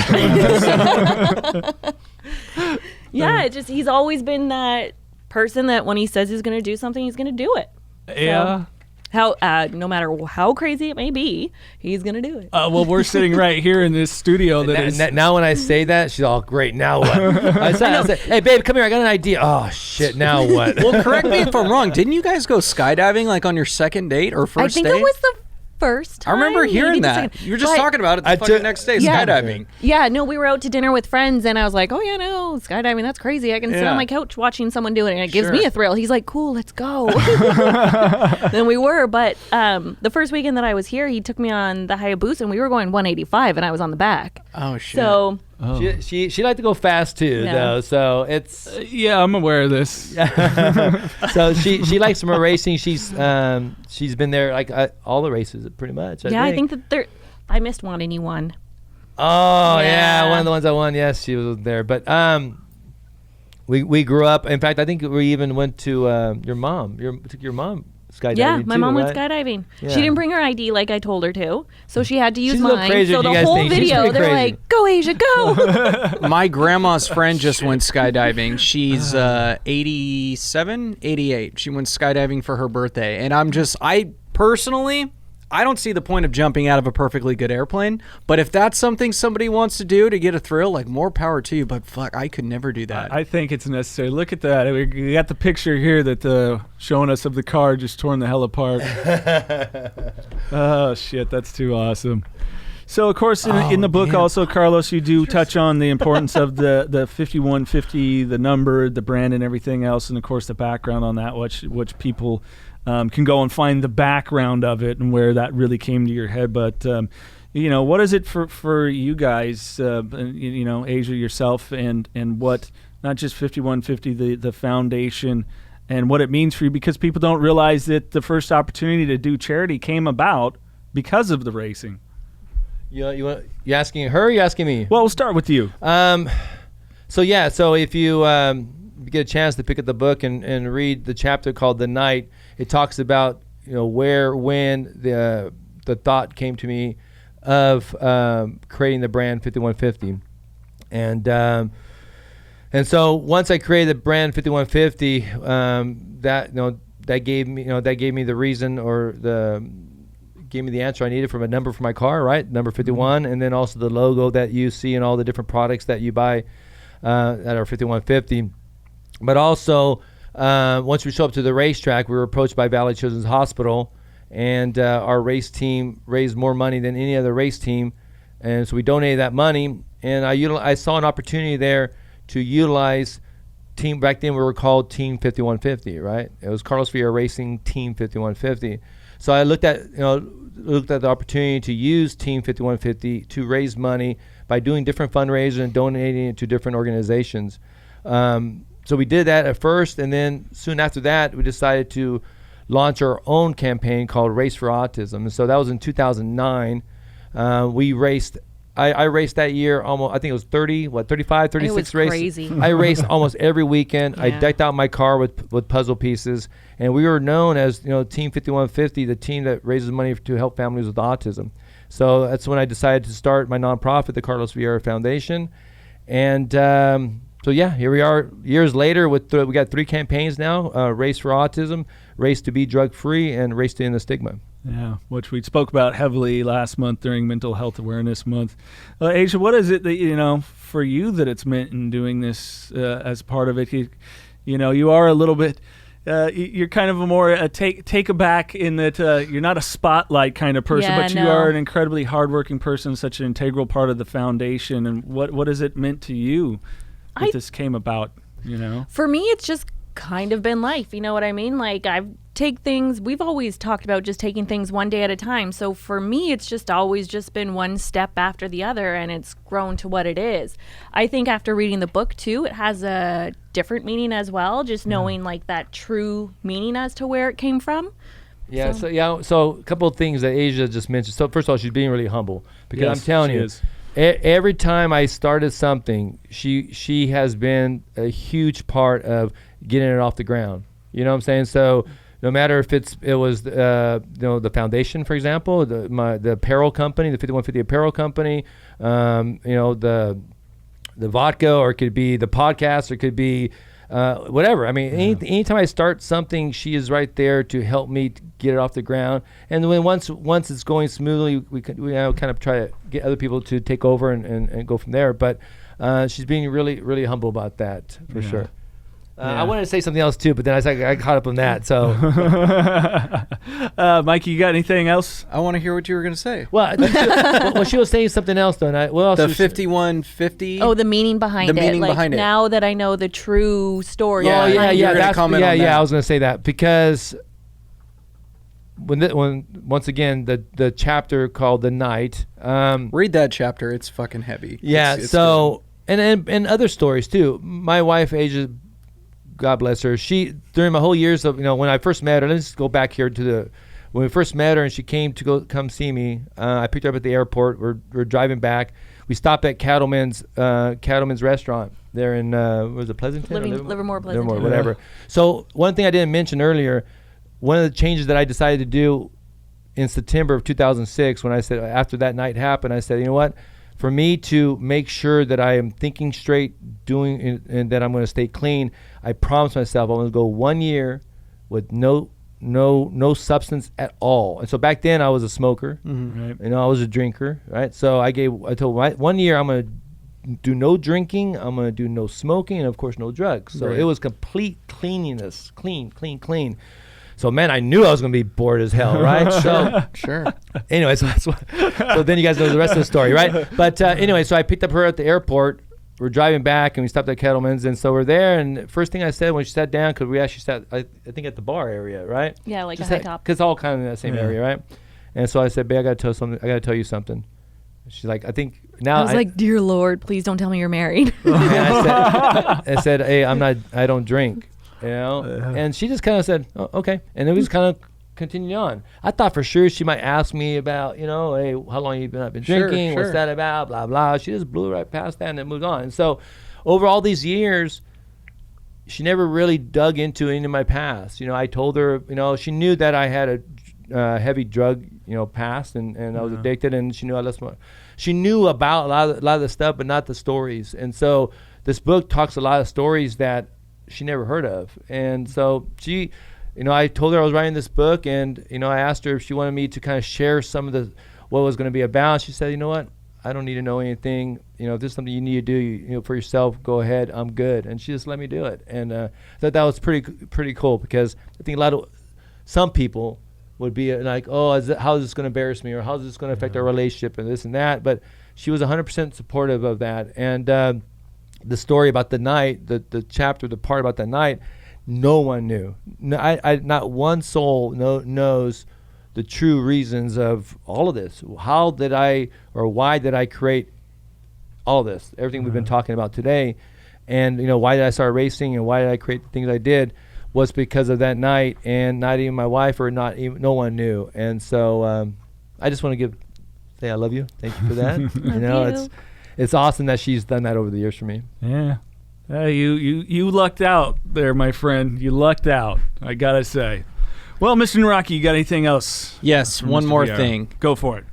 Yeah, he's always been that person that when he says he's going to do something, he's going to do it. Yeah. How no matter how crazy it may be, he's gonna do it. Well, we're sitting right here in this studio. Now when I say that, she's all great. Now what? I said, hey babe, come here. I got an idea. Oh shit. Now what? Well, correct me if I'm wrong. Didn't you guys go skydiving like on your second date or first date? I think it was the first time. I remember hearing maybe the that. second. You were just talking about it the fucking next day, skydiving. Yeah, no, we were out to dinner with friends, and I was like, oh, yeah, no, skydiving, that's crazy. I can sit on my couch watching someone do it, and it gives me a thrill. He's like, cool, let's go. Then we were, but the first weekend that I was here, he took me on the Hayabusa, and we were going 185, and I was on the back. Oh, shit. So... She liked to go fast too, though. So it's yeah, I'm aware of this. So she likes some racing. She's been there like all the races pretty much. I think that I missed one and you won. Oh yeah, one of the ones I won. Yes, she was there. But we grew up. In fact, I think we even went to your mom. Took your mom skydiving. Yeah, my mom right? went skydiving. Yeah. She didn't bring her ID like I told her to, so she had to use She's a little mine. crazier So than the you guys whole think. She's video, pretty they're crazy. like, "Go Aysia, go!" My grandma's friend just went skydiving. She's 87, 88. She went skydiving for her birthday. And I don't see the point of jumping out of a perfectly good airplane. But if that's something somebody wants to do to get a thrill, like, more power to you. But fuck, I could never do that. I think it's necessary. Look at that. We got the picture here that showing us of the car just torn the hell apart. Oh, shit. That's too awesome. So, of course, in the book also, Carlos, you do touch on the importance of the 5150, the number, the brand, and everything else. And, of course, the background on that, which people can go and find the background of it and where that really came to your head. But, what is it for you guys, Aysia, yourself, and what, not just 5150, the foundation, and what it means for you? Because people don't realize that the first opportunity to do charity came about because of the racing. You asking her or you asking me? Well, we'll start with you. So if you get a chance to pick up the book and read the chapter called The Night, it talks about when the thought came to me of creating the brand 5150, and so once I created the brand 5150, that gave me the reason gave me the answer I needed from a number for my car, right? Number 51, and then also the logo that you see in all the different products that you buy that are 5150. But also, once we show up to the racetrack, we were approached by Valley Children's Hospital, and our race team raised more money than any other race team, and so we donated that money. And I saw an opportunity there to utilize team. Back then, we were called Team 5150, right? It was Carlos Vieira Racing Team 5150. So I looked at the opportunity to use Team 5150 to raise money by doing different fundraisers and donating it to different organizations. So we did that at first, and then soon after that, we decided to launch our own campaign called Race For Autism. And so that was in 2009. We raced. I raced that year almost, I think it was 35, 36 it was races. Crazy. I raced almost every weekend. Yeah. I decked out my car with puzzle pieces, and we were known as Team 5150, the team that raises money to help families with autism. So that's when I decided to start my nonprofit, the Carlos Vieira Foundation, and here we are years later we got 3 campaigns now: Race For Autism, Race to Be Drug Free, and Race to End the Stigma. Yeah, which we spoke about heavily last month during Mental Health Awareness Month. Aysia, what is it that, for you that it's meant in doing this as part of it? You are a little bit, you're kind of a more take a back in that you're not a spotlight kind of person, but you are an incredibly hardworking person, such an integral part of the foundation. And what has it meant to you that this came about, For me, it's just kind of been life. You know what I mean? Like, we've always talked about just taking things one day at a time. So for me, it's just always just been one step after the other, and it's grown to what it is. I think after reading the book too, it has a different meaning as well, just knowing like that true meaning as to where it came from. Yeah, so a couple of things that Aysia just mentioned. So first of all, she's being really humble, because I'm telling you, every time I started something, she has been a huge part of getting it off the ground. You know what I'm saying? So no matter if it was the foundation, for example, the apparel company, the 5150 apparel company, the vodka, or it could be the podcast, or it could be whatever. I mean, anytime I start something, she is right there to help me to get it off the ground. And then once it's going smoothly, we kind of try to get other people to take over and go from there. But she's being really, really humble about that for sure. I wanted to say something else too, but then I caught up on that. So, Mikey, you got anything else? I want to hear what you were going to say. Well, she was saying something else though. And what else? The 5150. Oh, the meaning behind it. The meaning behind it. Now that I know the true story. Yeah, yeah. That's, comment on that. I was going to say that because when once again the chapter called The Night. Read that chapter. It's fucking heavy. Yeah. It's so and other stories too. My wife Aysia, God bless her. She during my whole years of when I first met her. Let's just go back here to when we first met her and she came to come see me. I picked her up at the airport. We're driving back. We stopped at Cattleman's restaurant there in was it Pleasanton? Livermore, Pleasanton. Whatever. So one thing I didn't mention earlier, one of the changes that I decided to do in September of 2006, when I said after that night happened, I said, you know what? For me to make sure that I am thinking straight, and that I'm going to stay clean, I promised myself I'm going to go 1 year with no substance at all. And so back then I was a smoker, Right. I was a drinker, right? So I told 1 year I'm going to do no drinking, I'm going to do no smoking, and of course no drugs. So it was complete cleanliness, clean. So man, I knew I was going to be bored as hell, right? So Sure. Anyway, so then you guys know the rest of the story, right? But anyway, so I picked up her at the airport. We're driving back, and we stopped at Kettleman's, and so we're there. And the first thing I said when she sat down, because we actually sat, I think, at the bar area, right? Yeah, like Just a high top. because all kind of in that same area, right? And so I said, "Babe, I got to tell you something." She's like, "I think now." I was like, "Dear Lord, please don't tell me you're married." And I said, "Hey, I don't drink." And she just kind of said, oh, okay. And it was kind of continued on. I thought for sure she might ask me about, hey, how long you been drinking? Sure. What's that about? Blah, blah. She just blew right past that and then moved on. And so over all these years, she never really dug into any of my past. I told her, she knew that I had a heavy drug, past and I was addicted, and she knew she knew about a lot of the stuff, but not the stories. And so this book talks a lot of stories that she never heard of. And so she, I told her I was writing this book, and I asked her if she wanted me to kind of share some of what it was going to be about. She said, you know what, I don't need to know anything. If there's something you need to do for yourself, go ahead, I'm good. And she just let me do it. And I thought that was pretty cool, because I think some people would be like, oh, how is this going to embarrass me, or how is this going to affect our relationship, and this and that. But she was 100% supportive of that. And the story about the night, the chapter, the part about the night, no one knew. No, I not one soul knows the true reasons of all of this. How did I, or why did I create all this? Everything we've been talking about today, and why did I start racing, and why did I create the things I did, was because of that night, and not even my wife, or no one knew. And so I just want to say I love you. Thank you for that. It's awesome that she's done that over the years for me. Yeah. You lucked out there, my friend. You lucked out, I gotta say. Well, Mr. Rocky, you got anything else? Yes, one more thing. Go for it.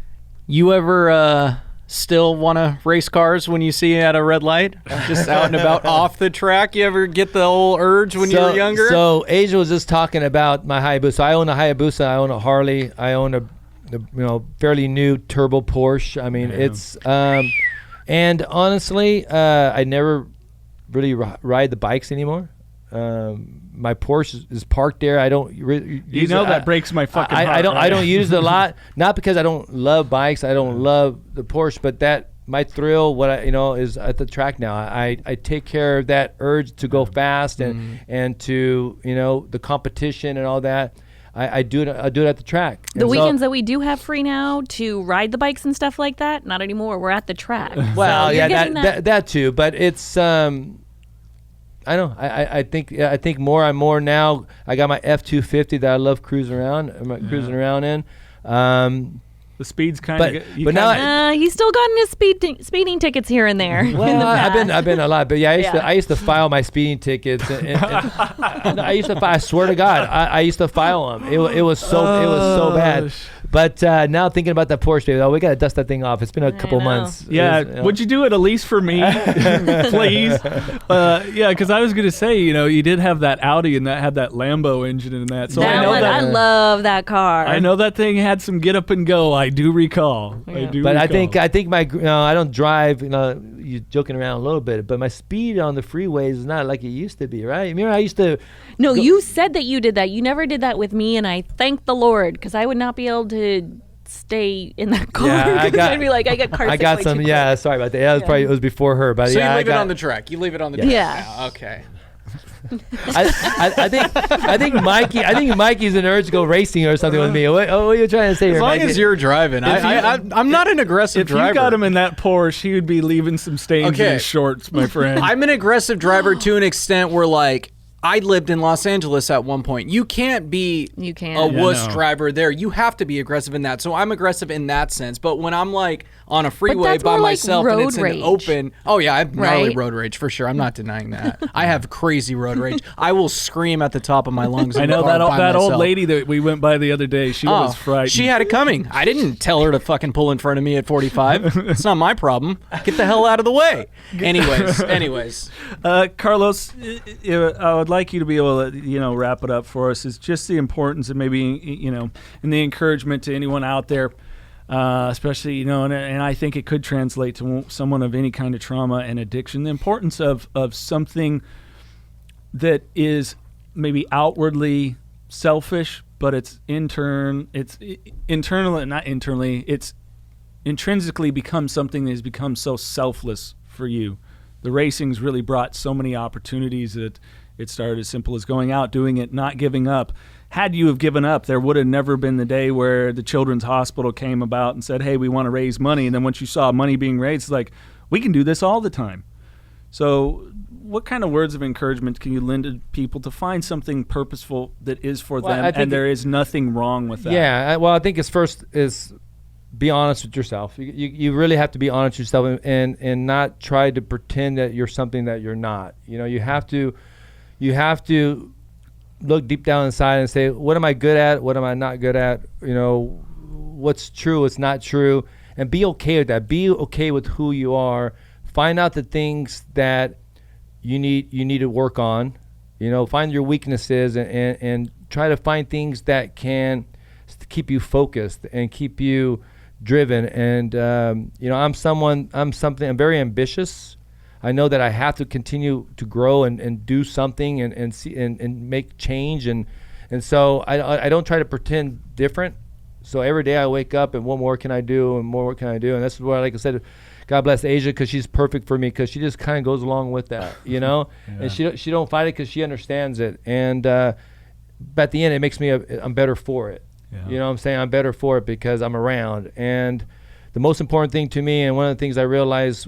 You ever still want to race cars when you see it at a red light? Just out and about off the track? You ever get the old urge when you were younger? So Aysia was just talking about my Hayabusa. I own a Hayabusa. I own a Harley. I own a fairly new turbo Porsche. I mean, it's... and honestly, I never really ride the bikes anymore. My Porsche is parked there. I don't use that breaks my fucking heart. I don't use it a lot. Not because I don't love bikes. I don't love the Porsche, but that my thrill, is at the track now. I take care of that urge to go fast and to the competition and all that. I do it at the track. The weekends that we do have free now to ride the bikes and stuff like that, not anymore. We're at the track. Well, so yeah, that too. But it's I don't know. I think more and more now. I got my F-250 that I love cruising around. I'm cruising around in. The speed's kind of. But now he's still gotten his speeding tickets here and there. Well, I've been a lot, but yeah, I used to file my speeding tickets. And I used to. I swear to God, I used to file them. It was so bad. But now thinking about that Porsche, we got to dust that thing off. It's been a couple months. Yeah, would you do it at least for me, please? Yeah, because I was gonna say, you did have that Audi and that had that Lambo engine in that. So I love that car. I know that thing had some get up and go. I do recall. Yeah. But I think my I don't drive. You're joking around a little bit, but my speed on the freeways is not like it used to be, right? Remember, I used to. No, you said that you did that. You never did that with me, and I thank the Lord because I would not be able to stay in that car. Yeah, I'd be like, I got car sick. I got some. Yeah, sorry about that. Yeah, it was before her, but so yeah, you leave it on the track. You leave it on the track. Yeah. Okay. I think Mikey's an urge to go racing or something with me. What are you trying to say? As long as you're driving, I'm not an aggressive driver. If you got him in that Porsche, he would be leaving some stains in his shorts, my friend. I'm an aggressive driver to an extent where, like, I lived in Los Angeles at one point. You can't be a wuss driver there. You have to be aggressive in that. So I'm aggressive in that sense. But when I'm like on a freeway by myself and it's an open, I have gnarly road rage for sure. I'm not denying that. I have crazy road rage. I will scream at the top of my lungs. I know that old lady that we went by the other day. She was frightened. She had it coming. I didn't tell her to fucking pull in front of me at 45. It's not my problem. Get the hell out of the way. Anyways. Carlos, I would like you to be able to, wrap it up for us. Is just the importance of maybe, and the encouragement to anyone out there, especially, and I think it could translate to someone of any kind of trauma and addiction. The importance of something that is maybe outwardly selfish, but it's intrinsically become something that has become so selfless for you. The racing's really brought so many opportunities that it started as simple as going out, doing it, not giving up. Had you have given up, there would have never been the day where the Children's Hospital came about and said, hey, we want to raise money. And then once you saw money being raised, it's like, we can do this all the time. So what kind of words of encouragement can you lend to people to find something purposeful that is for them, and there is nothing wrong with that? Yeah, well, I think first is be honest with yourself. You really have to be honest with yourself and not try to pretend that you're something that you're not. You have to look deep down inside and say, what am I good at? What am I not good at? What's true, what's not true, and be okay with that. Be okay with who you are. Find out the things that you need to work on. Find your weaknesses and try to find things that can keep you focused and keep you driven. And I'm very ambitious. I know that I have to continue to grow and do something and see and make change, and so I don't try to pretend different. So every day I wake up and what more can I do and more what can I do, and that's why, like I said, God bless Aysia, because she's perfect for me, because she just kind of goes along with that, Yeah. And she don't fight it because she understands it, and but at the end it makes me I'm better for it. Yeah. You know what I'm saying? I'm better for it because I'm around. And the most important thing to me, and one of the things I realized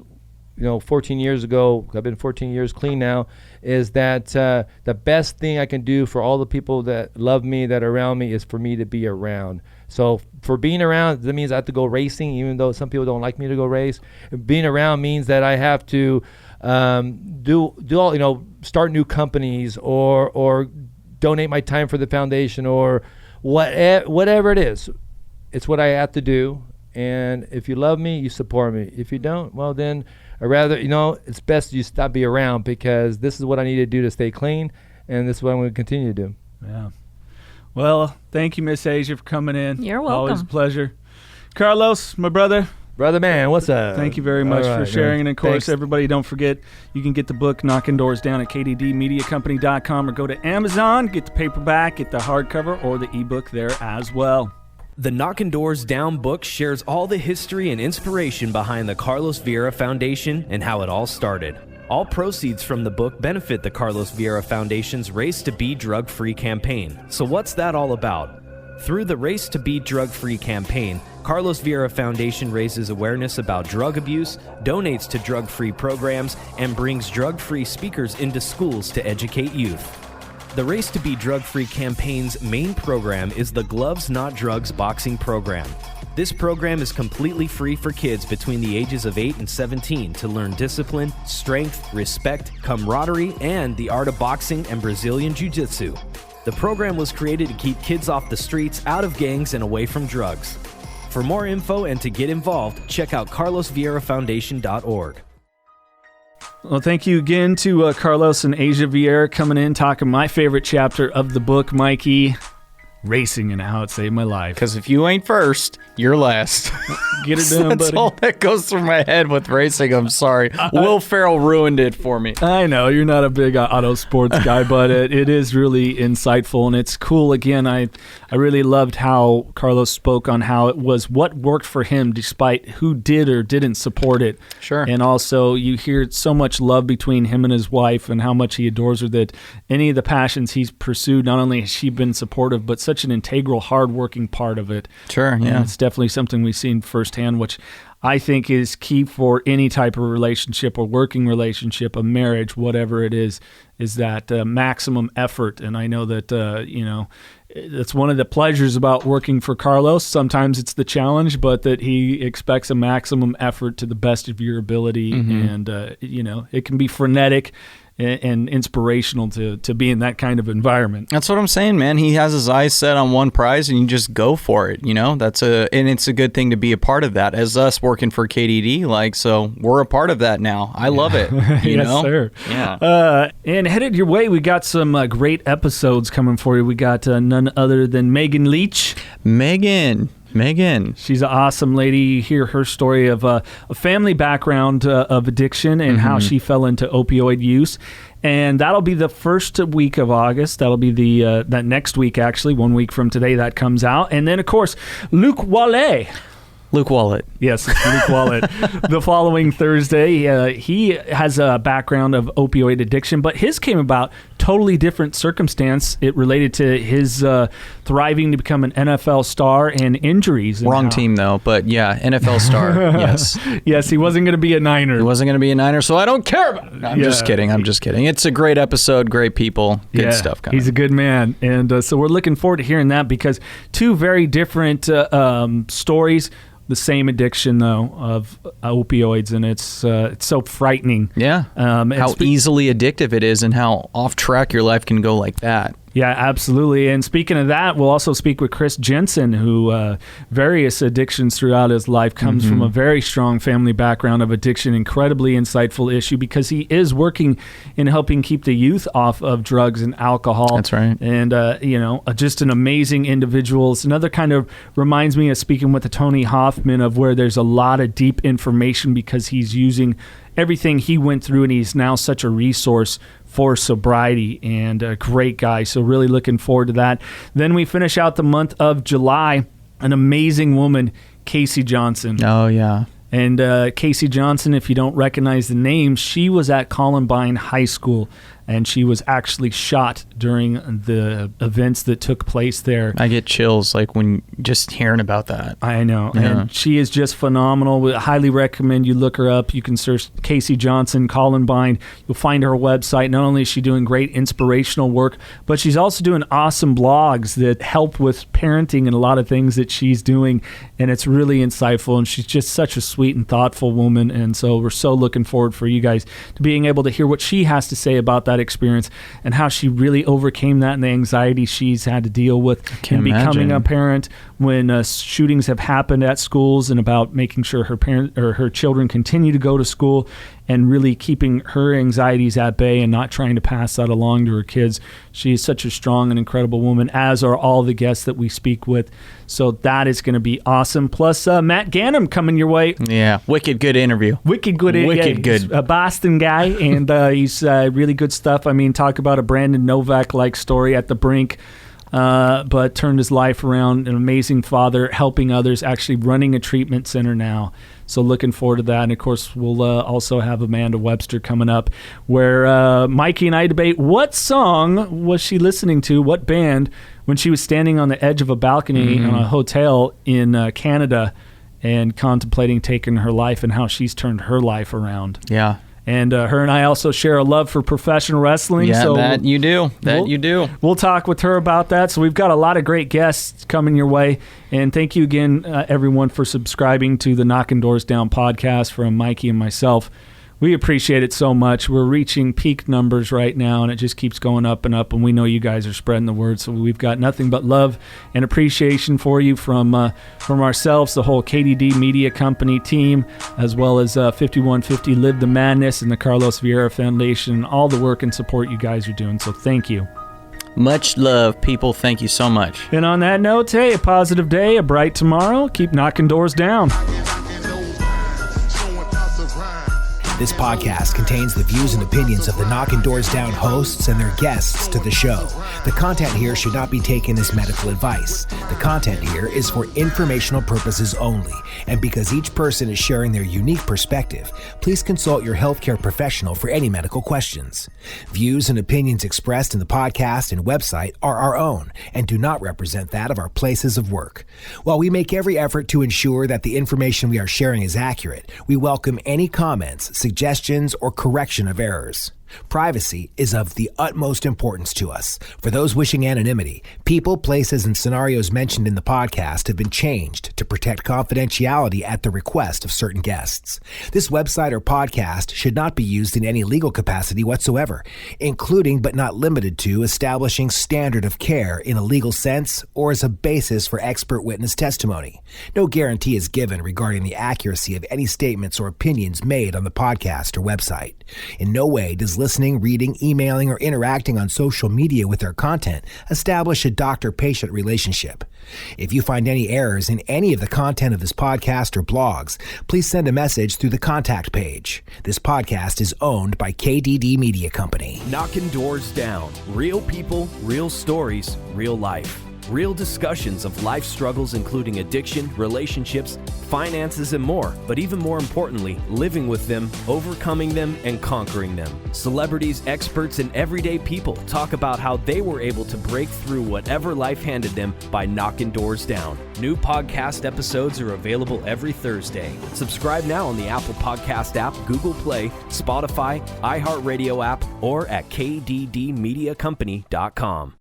14 years ago, I've been 14 years clean now, is that the best thing I can do for all the people that love me, that are around me, is for me to be around. So for being around, that means I have to go racing, even though some people don't like me to go race. Being around means that I have to do all, start new companies or donate my time for the foundation or whatever it is. It's what I have to do. And if you love me, you support me. If you don't, well then, I rather, it's best you stop being around, because this is what I need to do to stay clean, and this is what I'm going to continue to do. Yeah. Well, thank you, Miss Aysia, for coming in. You're welcome. Always a pleasure. Carlos, my brother. Brother man, what's up? Thank you very much for sharing. Man. And of course, thanks. Everybody, don't forget, you can get the book Knockin Doorz Down at kddmediacompany.com, or go to Amazon, get the paperback, get the hardcover, or the ebook there as well. The Knockin Doorz Down book shares all the history and inspiration behind the Carlos Vieira Foundation and how it all started. All proceeds from the book benefit the Carlos Vieira Foundation's Race to Be Drug-Free campaign. So what's that all about? Through the Race to Be Drug-Free campaign, Carlos Vieira Foundation raises awareness about drug abuse, donates to drug-free programs, and brings drug-free speakers into schools to educate youth. The Race to Be Drug-Free campaign's main program is the Gloves Not Drugs boxing program. This program is completely free for kids between the ages of 8 and 17 to learn discipline, strength, respect, camaraderie, and the art of boxing and Brazilian Jiu-Jitsu. The program was created to keep kids off the streets, out of gangs, and away from drugs. For more info and to get involved, check out carlosvieirafoundation.org. Well, thank you again to Carlos and Aysia Vieira coming in, talking my favorite chapter of the book, Mikey. Racing and how it saved my life. Because if you ain't first, you're last. Get it done, That's buddy. all that goes through my head with racing. I'm sorry. Will Ferrell ruined it for me. I know you're not a big auto sports guy, but it is really insightful and it's cool. Again, I really loved how Carlos spoke on how it was what worked for him despite who did or didn't support it. Sure. And also you hear so much love between him and his wife and how much he adores her that any of the passions he's pursued, not only has she been supportive, but such an integral, hard-working part of it. Sure, yeah. And it's definitely something we've seen firsthand, which I think is key for any type of relationship, a working relationship, a marriage, whatever it is that maximum effort. And I know that, that's one of the pleasures about working for Carlos. Sometimes it's the challenge, but that he expects a maximum effort to the best of your ability. And, it can be frenetic and inspirational to be in that kind of environment. That's what I'm saying, man. He has his eyes set on one prize, and you just go for it. And it's a good thing to be a part of that. As us working for KDD, so we're a part of that now. I love it. Yes, sir. Yeah. And headed your way, we got some great episodes coming for you. We got none other than Megan Leach. Megan. She's an awesome lady. You hear her story of a family background of addiction and how she fell into opioid use. And that'll be the first week of August. That'll be that next week, actually, 1 week from today that comes out. And then, of course, Luke Wallet. Yes, it's Luke Wallet. The following Thursday, he has a background of opioid addiction, but his came about totally different circumstance. It related to his thriving to become an NFL star and injuries. Wrong team, though, but yeah, NFL star, yes. Yes, he wasn't going to be a Niner. So I don't care about it. I'm just kidding. It's a great episode, great people, good stuff coming. He's a good man. And so we're looking forward to hearing that because two very different stories. The same addiction, though, of opioids, and it's so frightening. Yeah, how easily addictive it is and how off track your life can go like that. Yeah, absolutely. And speaking of that, we'll also speak with Chris Jensen, who various addictions throughout his life comes from a very strong family background of addiction. Incredibly insightful issue because he is working in helping keep the youth off of drugs and alcohol. That's right. And, just an amazing individual. It's another kind of reminds me of speaking with Tony Hoffman of where there's a lot of deep information because he's using everything he went through and he's now such a resource for sobriety and a great guy. So really looking forward to that. Then we finish out the month of July, an amazing woman, Casey Johnson. Oh, yeah. And Casey Johnson, if you don't recognize the name, she was at Columbine High School, and she was actually shot during the events that took place there. I get chills when just hearing about that. I know. Yeah. And she is just phenomenal. We highly recommend you look her up. You can search Casey Johnson, Columbine. You'll find her website. Not only is she doing great inspirational work, but she's also doing awesome blogs that help with parenting and a lot of things that she's doing. And it's really insightful. And she's just such a sweet and thoughtful woman. And so we're so looking forward for you guys to being able to hear what she has to say about that experience and how she really overcame that and the anxiety she's had to deal with in becoming a parent when shootings have happened at schools and about making sure her children continue to go to school and really keeping her anxieties at bay and not trying to pass that along to her kids. She is such a strong and incredible woman, as are all the guests that we speak with. So that is going to be awesome. Plus, Matt Gannam coming your way. Yeah, wicked good interview. Wicked good. He's a Boston guy, and he's really good stuff. I mean, talk about a Brandon Novak-like story at the brink. But turned his life around, an amazing father, helping others, actually running a treatment center now. So looking forward to that. And, of course, we'll also have Amanda Webster coming up where Mikey and I debate what song was she listening to, what band, when she was standing on the edge of a balcony in a hotel in Canada and contemplating taking her life and how she's turned her life around. Yeah. And her and I also share a love for professional wrestling. Yeah, so that you do. We'll talk with her about that. So we've got a lot of great guests coming your way. And thank you again, everyone, for subscribing to the Knockin Doorz Down podcast from Mikey and myself. We appreciate it so much. We're reaching peak numbers right now, and it just keeps going up and up, and we know you guys are spreading the word. So we've got nothing but love and appreciation for you from ourselves, the whole KDD Media Company team, as well as 5150 Live the Madness and the Carlos Vieira Foundation, all the work and support you guys are doing. So thank you. Much love, people. Thank you so much. And on that note, hey, a positive day, a bright tomorrow. Keep knocking doors down. This podcast contains the views and opinions of the Knockin Doorz Down hosts and their guests to the show. The content here should not be taken as medical advice. The content here is for informational purposes only, and because each person is sharing their unique perspective, please consult your healthcare professional for any medical questions. Views and opinions expressed in the podcast and website are our own and do not represent that of our places of work. While we make every effort to ensure that the information we are sharing is accurate, we welcome any comments, suggestions, or correction of errors. Privacy is of the utmost importance to us. For those wishing anonymity, people, places, and scenarios mentioned in the podcast have been changed to protect confidentiality at the request of certain guests. This website or podcast should not be used in any legal capacity whatsoever, including but not limited to establishing standard of care in a legal sense or as a basis for expert witness testimony. No guarantee is given regarding the accuracy of any statements or opinions made on the podcast or website. In no way does listening, reading, emailing, or interacting on social media with our content establish a doctor-patient relationship. If you find any errors in any of the content of this podcast or blogs, please send a message through the contact page. This podcast is owned by KDD Media Company. Knockin Doorz Down. Real people, real stories, real life. Real discussions of life struggles including addiction, relationships, finances, and more. But even more importantly, living with them, overcoming them, and conquering them. Celebrities, experts, and everyday people talk about how they were able to break through whatever life handed them by knocking doors down. New podcast episodes are available every Thursday. Subscribe now on the Apple Podcast app, Google Play, Spotify, iHeartRadio app, or at kddmediacompany.com.